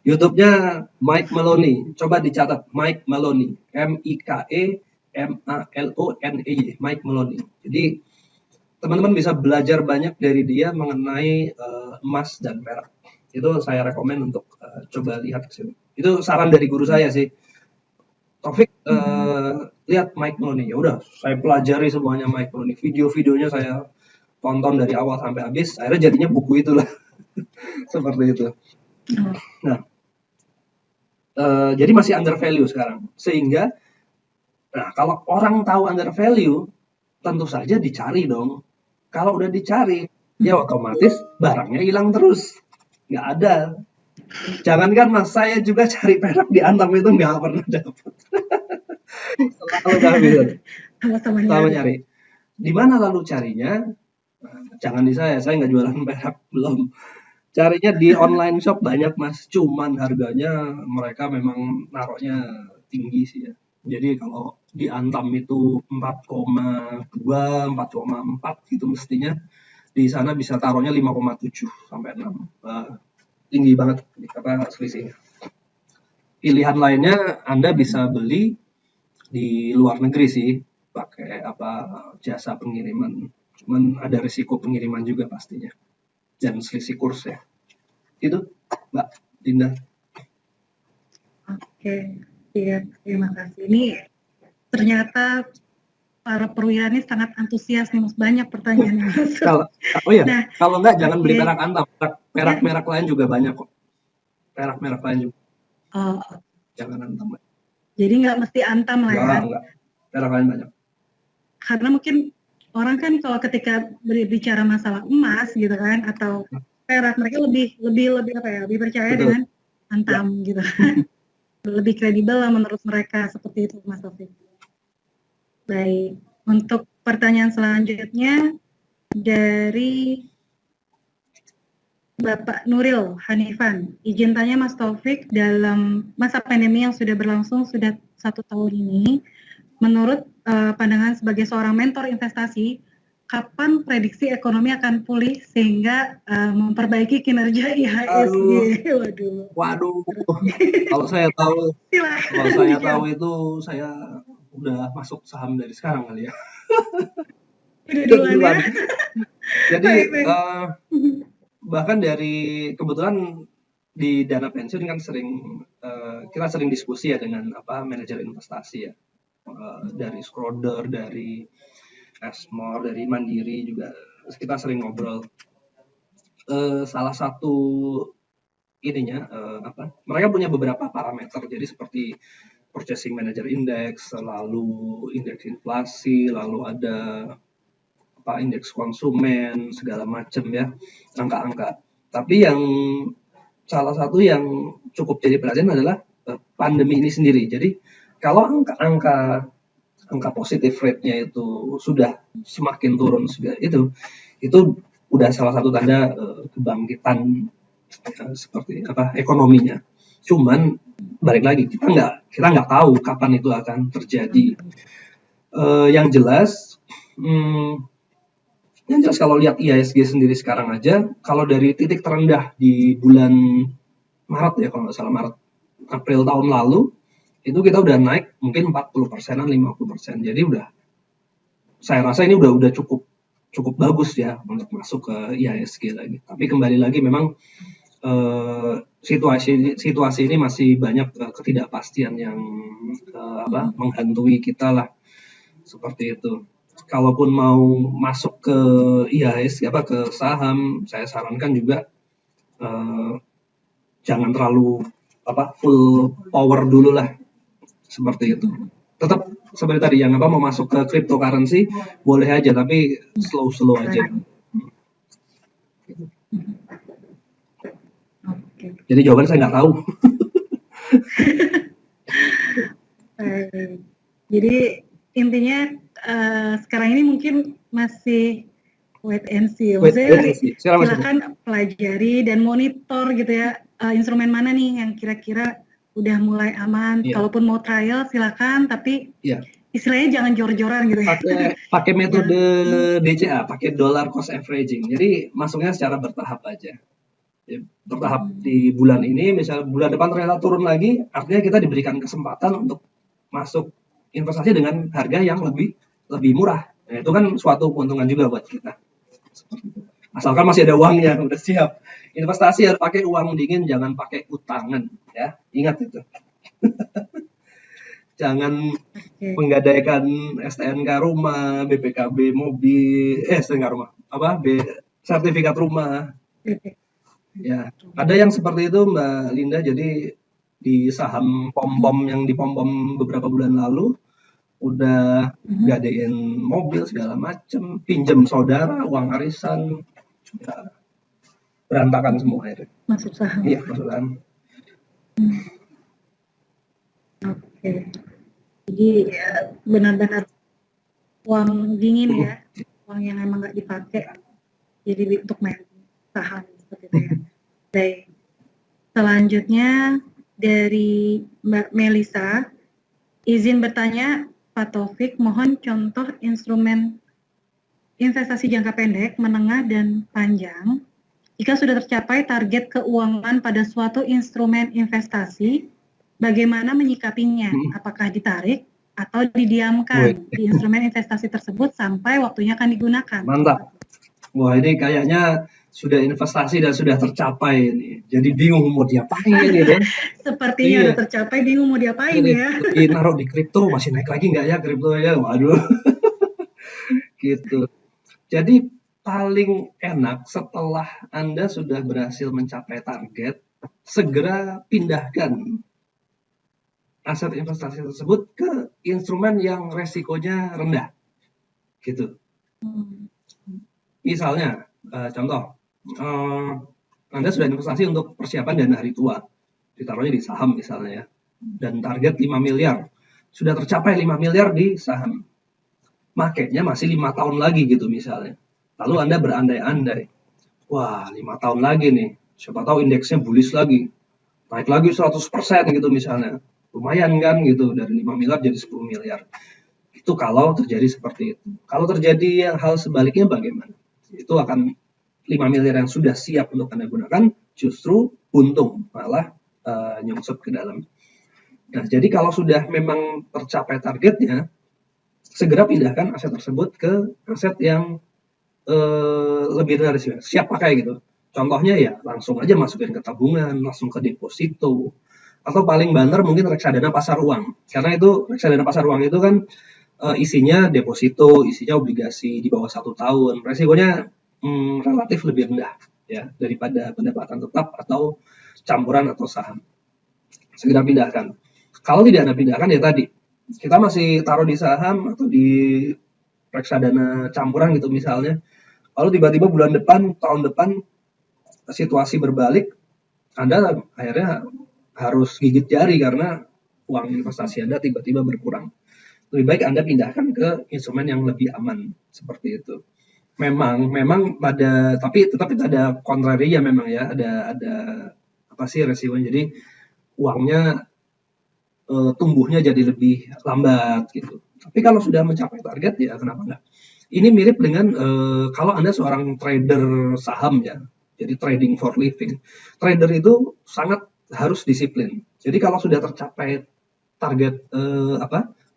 YouTube-nya Mike Maloney, coba dicatat, Mike Maloney, MIKE-MALONEY, Mike Maloney. Jadi teman-teman bisa belajar banyak dari dia mengenai emas dan perak. Itu saya rekomen untuk coba lihat ke sini. Itu saran dari guru saya sih. Taufik, lihat Mike Maloney. Ya udah, saya pelajari semuanya Mike Maloney. Video-videonya saya tonton dari awal sampai habis. Akhirnya jadinya buku itulah. Seperti itu. Nah, jadi masih under value sekarang. Sehingga, nah kalau orang tahu under value, tentu saja dicari dong. Kalau udah dicari, ya otomatis barangnya hilang terus. Nggak ada. Jangankan Mas, saya juga cari perak di Antam itu nggak pernah dapat. Selalu kehabisan. Sama-sama Selalu nyari. nyari. Di mana lalu carinya? Jangan di saya nggak jualan perak, belum. Carinya di online shop banyak Mas, cuman harganya mereka memang naruhnya tinggi sih ya. Jadi kalau di Antam itu 4,2, 4,4 gitu mestinya, di sana bisa taruhnya 5,7 sampai 6. Tinggi banget karena selisihnya. Pilihan lainnya Anda bisa beli di luar negeri sih, pakai jasa pengiriman. Cuman ada risiko pengiriman juga pastinya. Dan selisih kurs ya. Itu Mbak Dinda. Oke, iya, terima kasih. Ini ternyata para perwira ini sangat antusias nih Mas, banyak pertanyaan yang masuk. Kalau enggak jangan beli perak Antam, perak merek lain juga banyak kok. Perak merek lain juga. Oh. Jangan Antam. Jadi nggak mesti Antam lah ya? Enggak. Perak lain banyak. Karena mungkin orang kan kalau ketika berbicara masalah emas gitu kan atau perak, mereka lebih percaya dengan Antam gitu. Lebih kredibel lah menurut mereka, seperti itu Mas Taufik. Baik, untuk pertanyaan selanjutnya dari Bapak Nuril Hanifan. Izin tanya Mas Taufik, dalam masa pandemi yang sudah berlangsung sudah 1 tahun ini, menurut pandangan sebagai seorang mentor investasi, kapan prediksi ekonomi akan pulih sehingga memperbaiki kinerja IHSG? Waduh. Kalau saya tahu itu saya udah masuk saham dari sekarang kali ya. Duluan. Jadi bahkan dari kebetulan di dana pensiun kan kita sering diskusi ya dengan manajer investasi ya, dari Schroder, dari Ashmore, dari Mandiri juga kita sering ngobrol. Salah satu mereka punya beberapa parameter, jadi seperti Purchasing Manager Index, lalu indeks inflasi, lalu ada indeks konsumen, segala macam ya, angka-angka. Tapi yang salah satu yang cukup jadi perhatian adalah pandemi ini sendiri. Jadi kalau angka positif rate-nya itu sudah semakin turun, itu udah salah satu tanda kebangkitan seperti ekonominya. Cuman balik lagi kita nggak tahu kapan itu akan terjadi. Yang jelas kalau lihat IHSG sendiri sekarang aja, kalau dari titik terendah di bulan Maret ya, kalau nggak salah April tahun lalu, itu kita udah naik mungkin 40%-an, 50%. Jadi saya rasa ini udah cukup bagus ya untuk masuk ke IHSG lagi. Tapi kembali lagi memang situasi ini masih banyak ketidakpastian yang menghantui kita lah, seperti itu. Kalaupun mau masuk ke IHSG ke saham, saya sarankan juga jangan terlalu full power dulu lah, seperti itu. Tetap seperti tadi yang mau masuk ke cryptocurrency boleh aja, tapi slow aja. Jadi jawabannya saya nggak tahu. Jadi intinya sekarang ini mungkin masih wait and see. Silakan pelajari dan monitor gitu ya, instrumen mana nih yang kira-kira udah mulai aman. Kalaupun mau trial silakan, tapi istilahnya jangan jor-joran gitu ya. Pakai metode DCA, pakai dollar cost averaging. Jadi masuknya secara bertahap aja. Bertahap di bulan ini, misalnya bulan depan ternyata turun lagi, artinya kita diberikan kesempatan untuk masuk investasi dengan harga yang lebih murah. Nah, itu kan suatu keuntungan juga buat kita. Asalkan masih ada uangnya, udah siap. Investasi harus pakai uang dingin, jangan pakai utangan, ya. Ingat itu. Jangan menggadaikan STNK rumah, BPKB mobil, STNK rumah, sertifikat rumah. Ya, ada yang seperti itu Mbak Linda. Jadi di saham pom-pom yang dipom-pom beberapa bulan lalu udah gadein mobil segala macem, pinjem saudara, uang arisan. Ya. berantakan semua akhirnya. Masuk saham. Iya, masuk saham. Oke. Jadi ya, benar-benar uang dingin ya, uang yang emang nggak dipakai, jadi untuk main saham seperti itu ya. Baik. Selanjutnya dari Mbak Melisa, izin bertanya Pak Taufik, mohon contoh instrumen investasi jangka pendek, menengah, dan panjang. Jika sudah tercapai target keuangan pada suatu instrumen investasi, bagaimana menyikapinya? Apakah ditarik atau didiamkan di instrumen investasi tersebut sampai waktunya akan digunakan? Mantap. Wah, ini kayaknya sudah investasi dan sudah tercapai ini. Jadi bingung mau diapain ini ya. Sepertinya udah tercapai, bingung mau diapain ya. Naruh di kripto masih naik lagi nggak ya kripto ya? Waduh. Gitu. Jadi paling enak setelah Anda sudah berhasil mencapai target, segera pindahkan aset investasi tersebut ke instrumen yang resikonya rendah. Gitu. Misalnya, contoh, Anda sudah investasi untuk persiapan dana hari tua, ditaruhnya di saham misalnya ya, dan target 5 miliar, sudah tercapai 5 miliar di saham, makanya masih 5 tahun lagi gitu misalnya, lalu Anda berandai-andai, wah 5 tahun lagi nih, siapa tahu indeksnya bullish lagi, naik lagi 100% gitu misalnya, lumayan kan gitu, dari 5 miliar jadi 10 miliar, itu kalau terjadi seperti itu. Kalau terjadi hal sebaliknya bagaimana? Itu akan 5 miliar yang sudah siap untuk Anda gunakan justru untung, malah nyungsep ke dalam. Nah, jadi kalau sudah memang tercapai targetnya, segera pindahkan aset tersebut ke aset yang lebih rendah risiko, siap pakai gitu. Contohnya ya langsung aja masukin ke tabungan, langsung ke deposito, atau paling banter mungkin reksadana pasar uang. Karena itu reksadana pasar uang itu kan isinya deposito, isinya obligasi di bawah 1 tahun, resikonya relatif lebih rendah ya daripada pendapatan tetap atau campuran atau saham. Segera pindahkan. Kalau tidak Anda pindahkan ya tadi, kita masih taruh di saham atau di reksadana campuran gitu misalnya, lalu tiba-tiba bulan depan, tahun depan situasi berbalik, Anda akhirnya harus gigit jari karena uang investasi Anda tiba-tiba berkurang. Lebih baik Anda pindahkan ke instrumen yang lebih aman seperti itu. Memang pada tapi ada kontrarinya memang ya, ada apa sih resikonya. Jadi uangnya tumbuhnya jadi lebih lambat gitu. Tapi kalau sudah mencapai target ya kenapa enggak? Ini mirip dengan kalau Anda seorang trader saham ya. Jadi trading for living. Trader itu sangat harus disiplin. Jadi kalau sudah tercapai target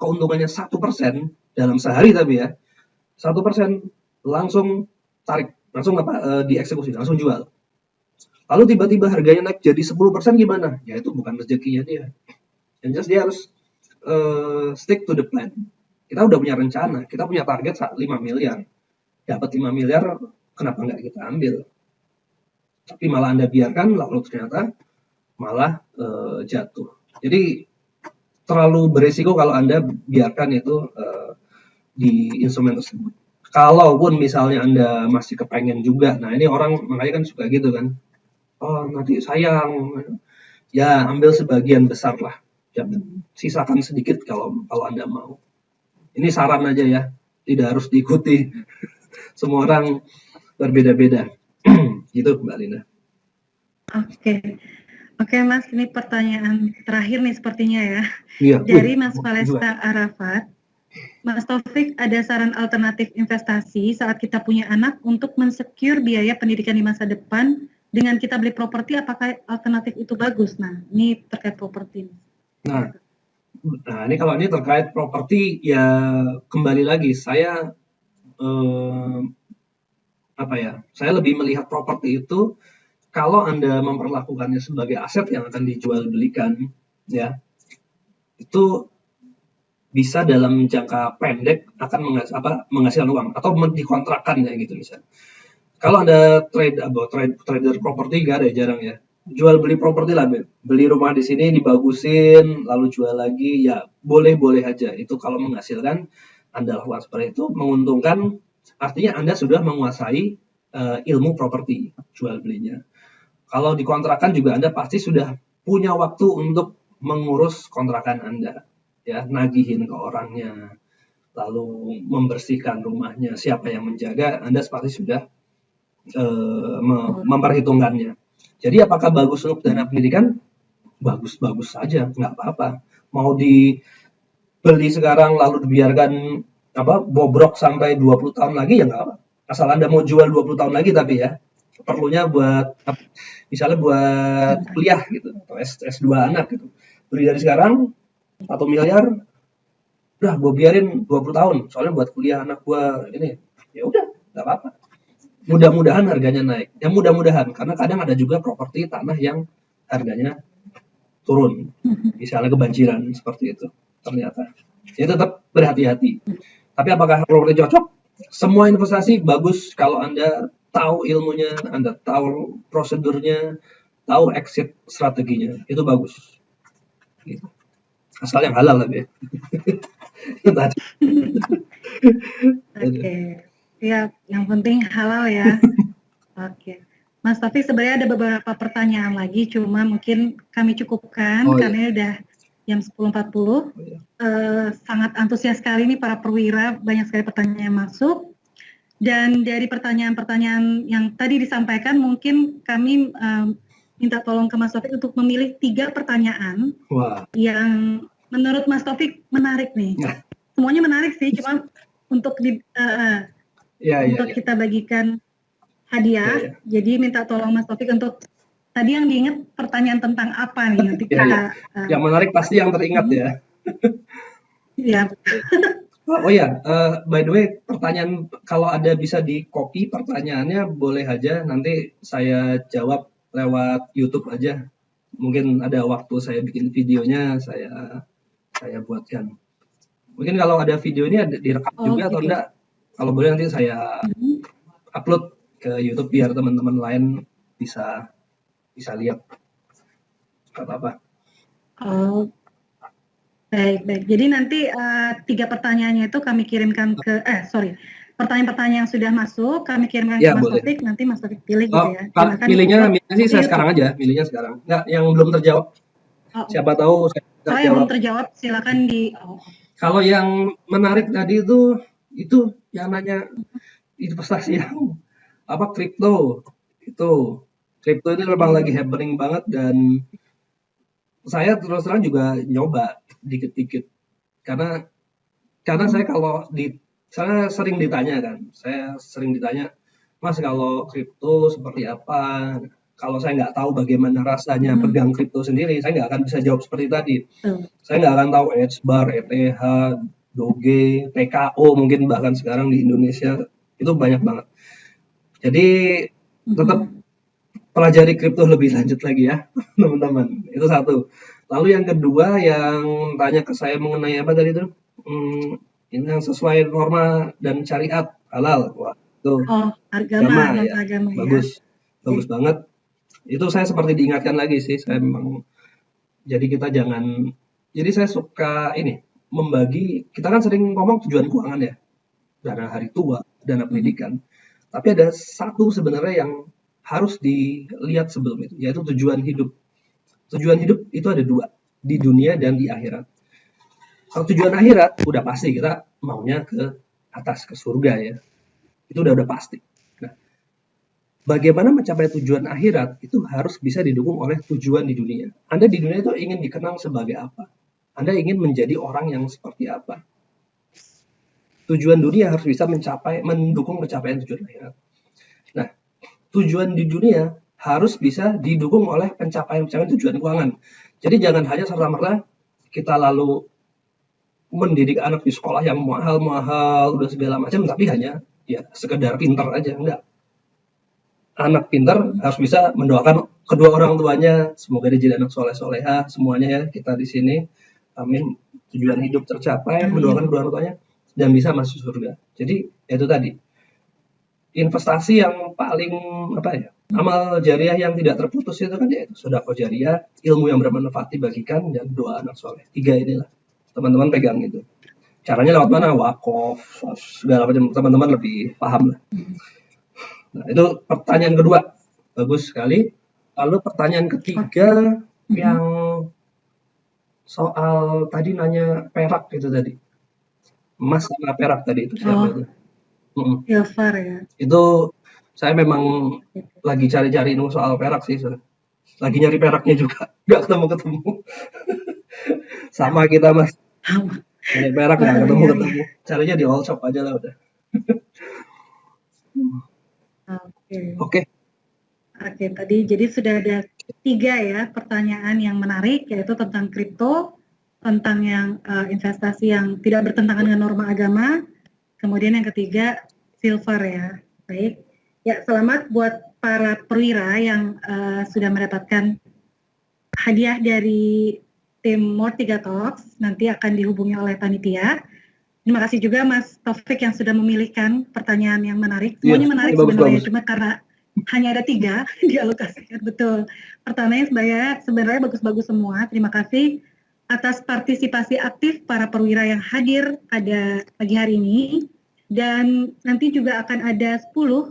keuntungannya 1% dalam sehari tapi ya 1% langsung tarik, langsung dieksekusi, langsung jual. Lalu tiba-tiba harganya naik jadi 10% gimana? Ya itu bukan rezekinya dia. Yang jelas dia harus stick to the plan. Kita udah punya rencana, kita punya target 5 miliar. Dapat 5 miliar, kenapa nggak kita ambil? Tapi malah Anda biarkan, lalu ternyata malah jatuh. Jadi terlalu berisiko kalau Anda biarkan itu di instrumen tersebut. Kalaupun misalnya Anda masih kepengen juga, nah ini orang makanya kan suka gitu kan, oh nanti sayang, ya ambil sebagian besar lah, jangan sisakan sedikit kalau Anda mau. Ini saran aja ya, tidak harus diikuti, semua orang berbeda-beda, gitu Mbak Linda. Oke Mas, ini pertanyaan terakhir nih sepertinya ya, iya. Dari Mas Palesta Arafat. Mas Taufik, ada saran alternatif investasi saat kita punya anak untuk mensecure biaya pendidikan di masa depan dengan kita beli properti, apakah alternatif itu bagus? Nah, ini terkait properti. Nah, ini kalau ini terkait properti ya kembali lagi saya saya lebih melihat properti itu kalau Anda memperlakukannya sebagai aset yang akan dijual belikan ya itu bisa dalam jangka pendek akan menghasilkan uang atau dikontrakkan ya gitu misalnya. Kalau Anda trader properti gak ada jarang ya. Jual beli properti lah, beli rumah di sini dibagusin lalu jual lagi ya boleh aja. Itu kalau menghasilkan Anda lakukan seperti itu menguntungkan, artinya Anda sudah menguasai ilmu properti jual belinya. Kalau di kontrakan juga Anda pasti sudah punya waktu untuk mengurus kontrakan Anda, ya, nagihin ke orangnya, lalu membersihkan rumahnya, siapa yang menjaga, Anda pasti sudah memperhitungkannya. Jadi apakah bagus untuk dana pendidikan? Bagus-bagus saja, nggak apa-apa. Mau dibeli sekarang lalu dibiarkan bobrok sampai 20 tahun lagi ya nggak apa. Asal Anda mau jual 20 tahun lagi tapi ya perlunya buat misalnya buat kuliah gitu atau S2 anak gitu. Beli dari sekarang 1 miliar, udah gue biarin 20 tahun soalnya buat kuliah anak gue ini. Ya udah, nggak apa-apa. Mudah-mudahan harganya naik. Ya mudah-mudahan karena kadang ada juga properti tanah yang harganya turun. Misalnya kebanjiran seperti itu ternyata. Ya tetap berhati-hati. Tapi apakah properti cocok? Semua investasi bagus kalau Anda tahu ilmunya, Anda tahu prosedurnya, tahu exit strateginya. Itu bagus. Gitu. Asal yang halal lah ya. Oke. Ya, yang penting halal ya. Oke. Mas Taufik, sebenarnya ada beberapa pertanyaan lagi, cuma mungkin kami cukupkan karena udah jam 10.40. Sangat antusias sekali nih para perwira, banyak sekali pertanyaan yang masuk. Dan dari pertanyaan-pertanyaan yang tadi disampaikan, mungkin kami minta tolong ke Mas Taufik untuk memilih 3 pertanyaan yang menurut Mas Taufik menarik nih. Semuanya menarik sih, cuma untuk kita bagikan hadiah. Jadi minta tolong Mas Taufik untuk tadi yang diingat pertanyaan tentang apa nih nanti kita. Yang menarik pasti yang teringat ya. Iya. By the way, pertanyaan kalau ada bisa di copy pertanyaannya boleh aja nanti saya jawab lewat YouTube aja. Mungkin ada waktu saya bikin videonya saya buatkan. Mungkin kalau ada video ini ada direkam juga atau enggak? Kalau boleh nanti saya upload ke YouTube biar teman-teman lain bisa lihat. Apa-apa. Oh, baik. Jadi nanti 3 pertanyaannya itu kami kirimkan ke pertanyaan-pertanyaan yang sudah masuk kami kirimkan ke Mas Taufik, nanti Mas Taufik pilih gitu ya. Milihnya sih saya sekarang aja, milihnya sekarang. Nggak, yang belum terjawab. Siapa tahu saya terjawab. Yang belum terjawab silakan di. Kalau yang menarik tadi itu yang nanya investasi yang kripto itu memang lagi happening banget dan saya terus terang juga nyoba dikit-dikit karena saya saya sering ditanya Mas kalau kripto seperti apa, kalau saya nggak tahu bagaimana rasanya pegang kripto sendiri saya nggak akan bisa jawab seperti tadi. Saya nggak akan tahu HBAR, ETH, Doge, PKO mungkin bahkan sekarang di Indonesia itu banyak banget. Jadi tetap pelajari kripto lebih lanjut lagi ya teman-teman. Itu satu. Lalu yang kedua yang tanya ke saya mengenai apa tadi itu? Ini yang sesuai norma dan syariat halal. Wah, itu agama ya. Bagus banget. Itu saya seperti diingatkan lagi sih. Saya memang jadi saya suka membagi. Kita kan sering ngomong tujuan keuangan ya, dana hari tua, dana pendidikan. Tapi ada satu sebenarnya yang harus dilihat sebelum itu, yaitu tujuan hidup. Tujuan hidup itu ada 2, di dunia dan di akhirat. Kalau tujuan akhirat, udah pasti kita maunya ke atas, ke surga ya. Itu udah pasti. Nah, bagaimana mencapai tujuan akhirat, itu harus bisa didukung oleh tujuan di dunia. Anda di dunia itu ingin dikenang sebagai apa? Anda ingin menjadi orang yang seperti apa? Tujuan dunia harus bisa mendukung pencapaian tujuan akhirat. Nah, tujuan di dunia harus bisa didukung oleh pencapaian tujuan keuangan. Jadi jangan hanya serta-merta kita lalu mendidik anak di sekolah yang mahal-mahal udah segala macam, tapi hanya sekedar pintar aja, enggak. Anak pintar harus bisa mendoakan kedua orang tuanya, semoga dia jadi anak soleh-soleha, semuanya ya kita di sini. Amin. Tujuan hidup tercapai, mendoakan kedua orang tuanya dan bisa masuk surga. Jadi itu tadi. Investasi yang paling amal jariah yang tidak terputus itu kan yaitu sedekah jariah, ilmu yang bermanfaat dibagikan dan doa anak soleh. 3 inilah teman-teman pegang itu. Caranya lewat mana? Wakaf, segala macam, teman-teman lebih paham lah. Nah, itu pertanyaan kedua. Bagus sekali. Lalu pertanyaan ketiga yang soal tadi nanya perak itu tadi. Emas sama perak tadi itu siapa itu? Silver ya. Itu saya memang lagi cari-cari soal perak sih. Lagi nyari peraknya juga. Nggak ketemu-ketemu. Sama kita, Mas. Nyari perak nggak ketemu-ketemu. Carinya di all shop aja lah udah. Oke. Oke, tadi jadi sudah ada 3 ya pertanyaan yang menarik, yaitu tentang kripto, tentang yang investasi yang tidak bertentangan dengan norma agama, kemudian yang ketiga silver ya. Baik, ya selamat buat para perwira yang sudah mendapatkan hadiah dari tim More3 Talks, nanti akan dihubungi oleh panitia. Terima kasih juga Mas Taufik yang sudah memilihkan pertanyaan yang menarik. Semuanya menarik sebenarnya, cuma karena hanya ada 3 dialokasikan. Betul. Pertanyaannya sebenarnya bagus-bagus semua. Terima kasih atas partisipasi aktif para perwira yang hadir pada pagi hari ini. Dan nanti juga akan ada 10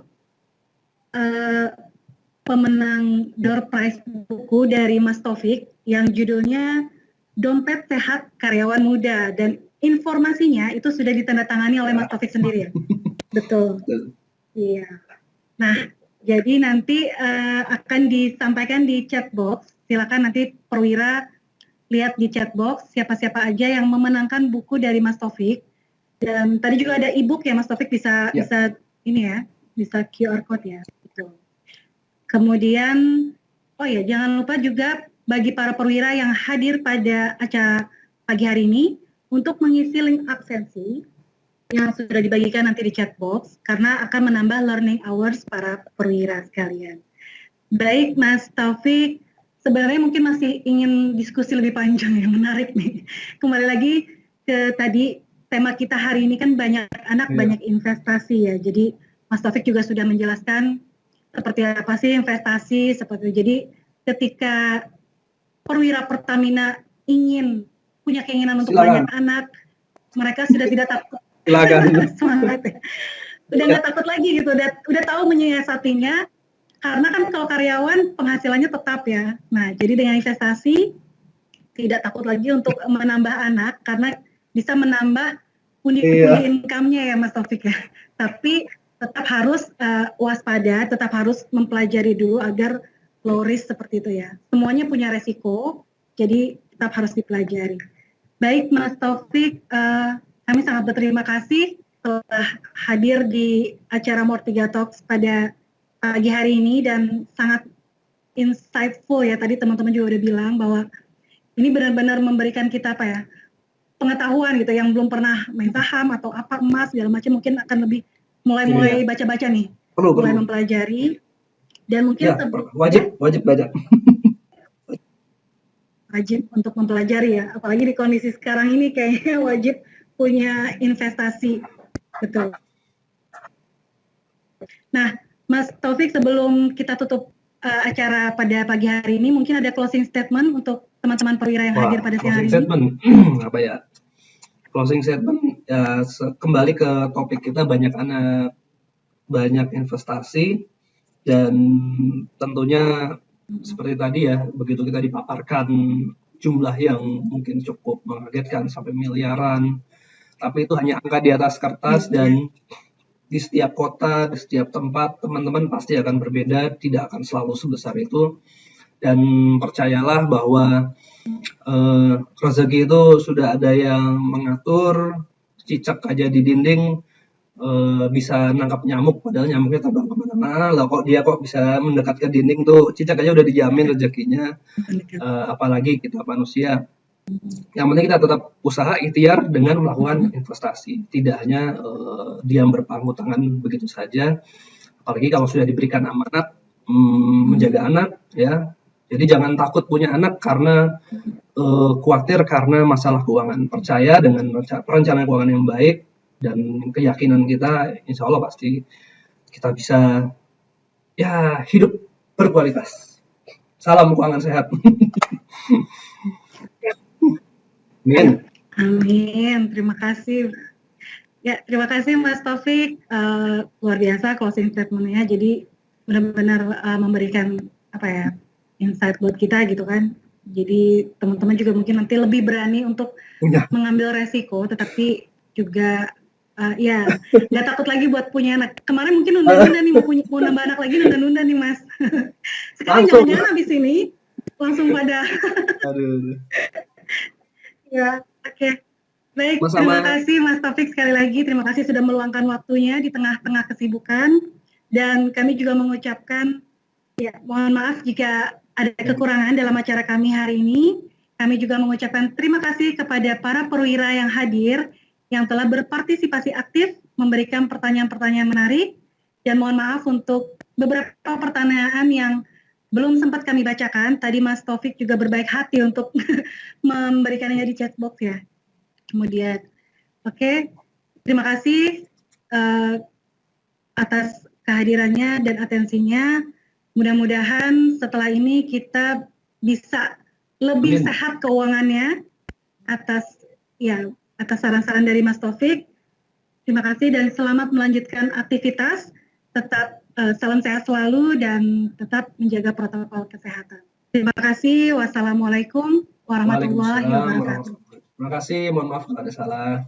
pemenang door prize buku dari Mas Taufik yang judulnya Dompet Sehat Karyawan Muda, dan informasinya itu sudah ditandatangani oleh Mas Taufik sendiri ya. Betul. Iya. Nah, jadi nanti akan disampaikan di chat box. Silakan nanti perwira lihat di chat box siapa-siapa aja yang memenangkan buku dari Mas Taufik. Dan tadi juga ada e-book ya Mas Taufik, bisa ini ya, bisa QR code ya. Betul. Kemudian jangan lupa juga bagi para perwira yang hadir pada acara pagi hari ini untuk mengisi link absensi yang sudah dibagikan nanti di chat box, karena akan menambah learning hours para perwira sekalian. Baik Mas Taufik, sebenarnya mungkin masih ingin diskusi lebih panjang yang menarik nih. Kembali lagi ke tadi, tema kita hari ini kan banyak anak, banyak investasi ya. Jadi Mas Taufik juga sudah menjelaskan seperti apa sih investasi, seperti jadi ketika perwira Pertamina ingin punya keinginan untuk banyak anak, mereka sudah tidak takut. Semangat ya. Udah nggak takut lagi gitu, udah tahu menyiasatinya, karena kan kalau karyawan penghasilannya tetap ya. Nah, jadi dengan investasi tidak takut lagi untuk menambah anak, karena bisa menambah pundi-pundi income-nya ya Mas Taufik ya. Tapi tetap harus waspada, tetap harus mempelajari dulu agar low risk seperti itu ya. Semuanya punya resiko, jadi tetap harus dipelajari. Baik Mas Taufik, kami sangat berterima kasih telah hadir di acara More3 Talks pada pagi hari ini, dan sangat insightful ya. Tadi teman-teman juga udah bilang bahwa ini benar-benar memberikan kita pengetahuan gitu, yang belum pernah main saham atau apa, emas segala macam, mungkin akan lebih mulai baca-baca nih, mulai mempelajari, dan mungkin wajib baca. Wajib untuk mempelajari ya, apalagi di kondisi sekarang ini kayaknya wajib punya investasi. Betul. Nah, Mas Taufik, sebelum kita tutup acara pada pagi hari ini, mungkin ada closing statement untuk teman-teman perwira yang hadir pada siang hari ini. Closing statement, apa ya? Closing statement ya, kembali ke topik kita, banyak anak, banyak investasi, dan tentunya seperti tadi ya, begitu kita dipaparkan jumlah yang mungkin cukup mengagetkan sampai miliaran, tapi itu hanya angka di atas kertas, dan di setiap kota, di setiap tempat, teman-teman pasti akan berbeda, tidak akan selalu sebesar itu. Dan percayalah bahwa rezeki itu sudah ada yang mengatur. Cicak aja di dinding bisa nangkap nyamuk, padahal nyamuknya terbang kemana-mana. Lah kok dia bisa mendekat ke dinding tuh, cicak aja udah dijamin rezekinya, apalagi kita manusia. Yang penting kita tetap usaha, ikhtiar dengan melakukan investasi, tidak hanya diam berpangku tangan begitu saja. Apalagi kalau sudah diberikan amanat menjaga anak ya. Jadi jangan takut punya anak karena khawatir karena masalah keuangan. Percaya dengan perencanaan keuangan yang baik dan keyakinan kita, insya Allah pasti kita bisa ya hidup berkualitas. Salam keuangan sehat. Amin. Amin. Terima kasih. Ya, terima kasih Mas Taufik. Luar biasa closing statement-nya. Jadi benar-benar memberikan apa ya insight buat kita gitu kan. Jadi teman-teman juga mungkin nanti lebih berani untuk Punya. mengambil resiko, tetapi juga ya nggak takut lagi buat punya anak. Kemarin mungkin nunda-nunda nih mau nambah anak lagi, nunda-nunda nih Mas. Sekarang Langsung. jangan-jangan habis ini langsung pada Aduh. ya oke. Baik, Sama-sama. terima kasih Mas Taufik sekali lagi. Terima kasih sudah meluangkan waktunya di tengah-tengah kesibukan. Dan kami juga mengucapkan, ya mohon maaf jika ada kekurangan dalam acara kami hari ini. Kami juga mengucapkan terima kasih kepada para perwira yang hadir, yang telah berpartisipasi aktif, memberikan pertanyaan-pertanyaan menarik. Dan mohon maaf untuk beberapa pertanyaan yang belum sempat kami bacakan. Tadi Mas Taufik juga berbaik hati untuk memberikannya di chat box ya. Kemudian, oke, terima kasih atas kehadirannya dan atensinya. Mudah-mudahan setelah ini kita bisa lebih Amin. sehat keuangannya atas saran-saran dari Mas Taufik. Terima kasih dan selamat melanjutkan aktivitas. Tetap salam sehat selalu dan tetap menjaga protokol kesehatan. Terima kasih. Wassalamualaikum warahmatullahi Waalaikumsalam wabarakatuh. warahmatullahi wabarakatuh. Terima kasih, mohon maaf kalau ada salah.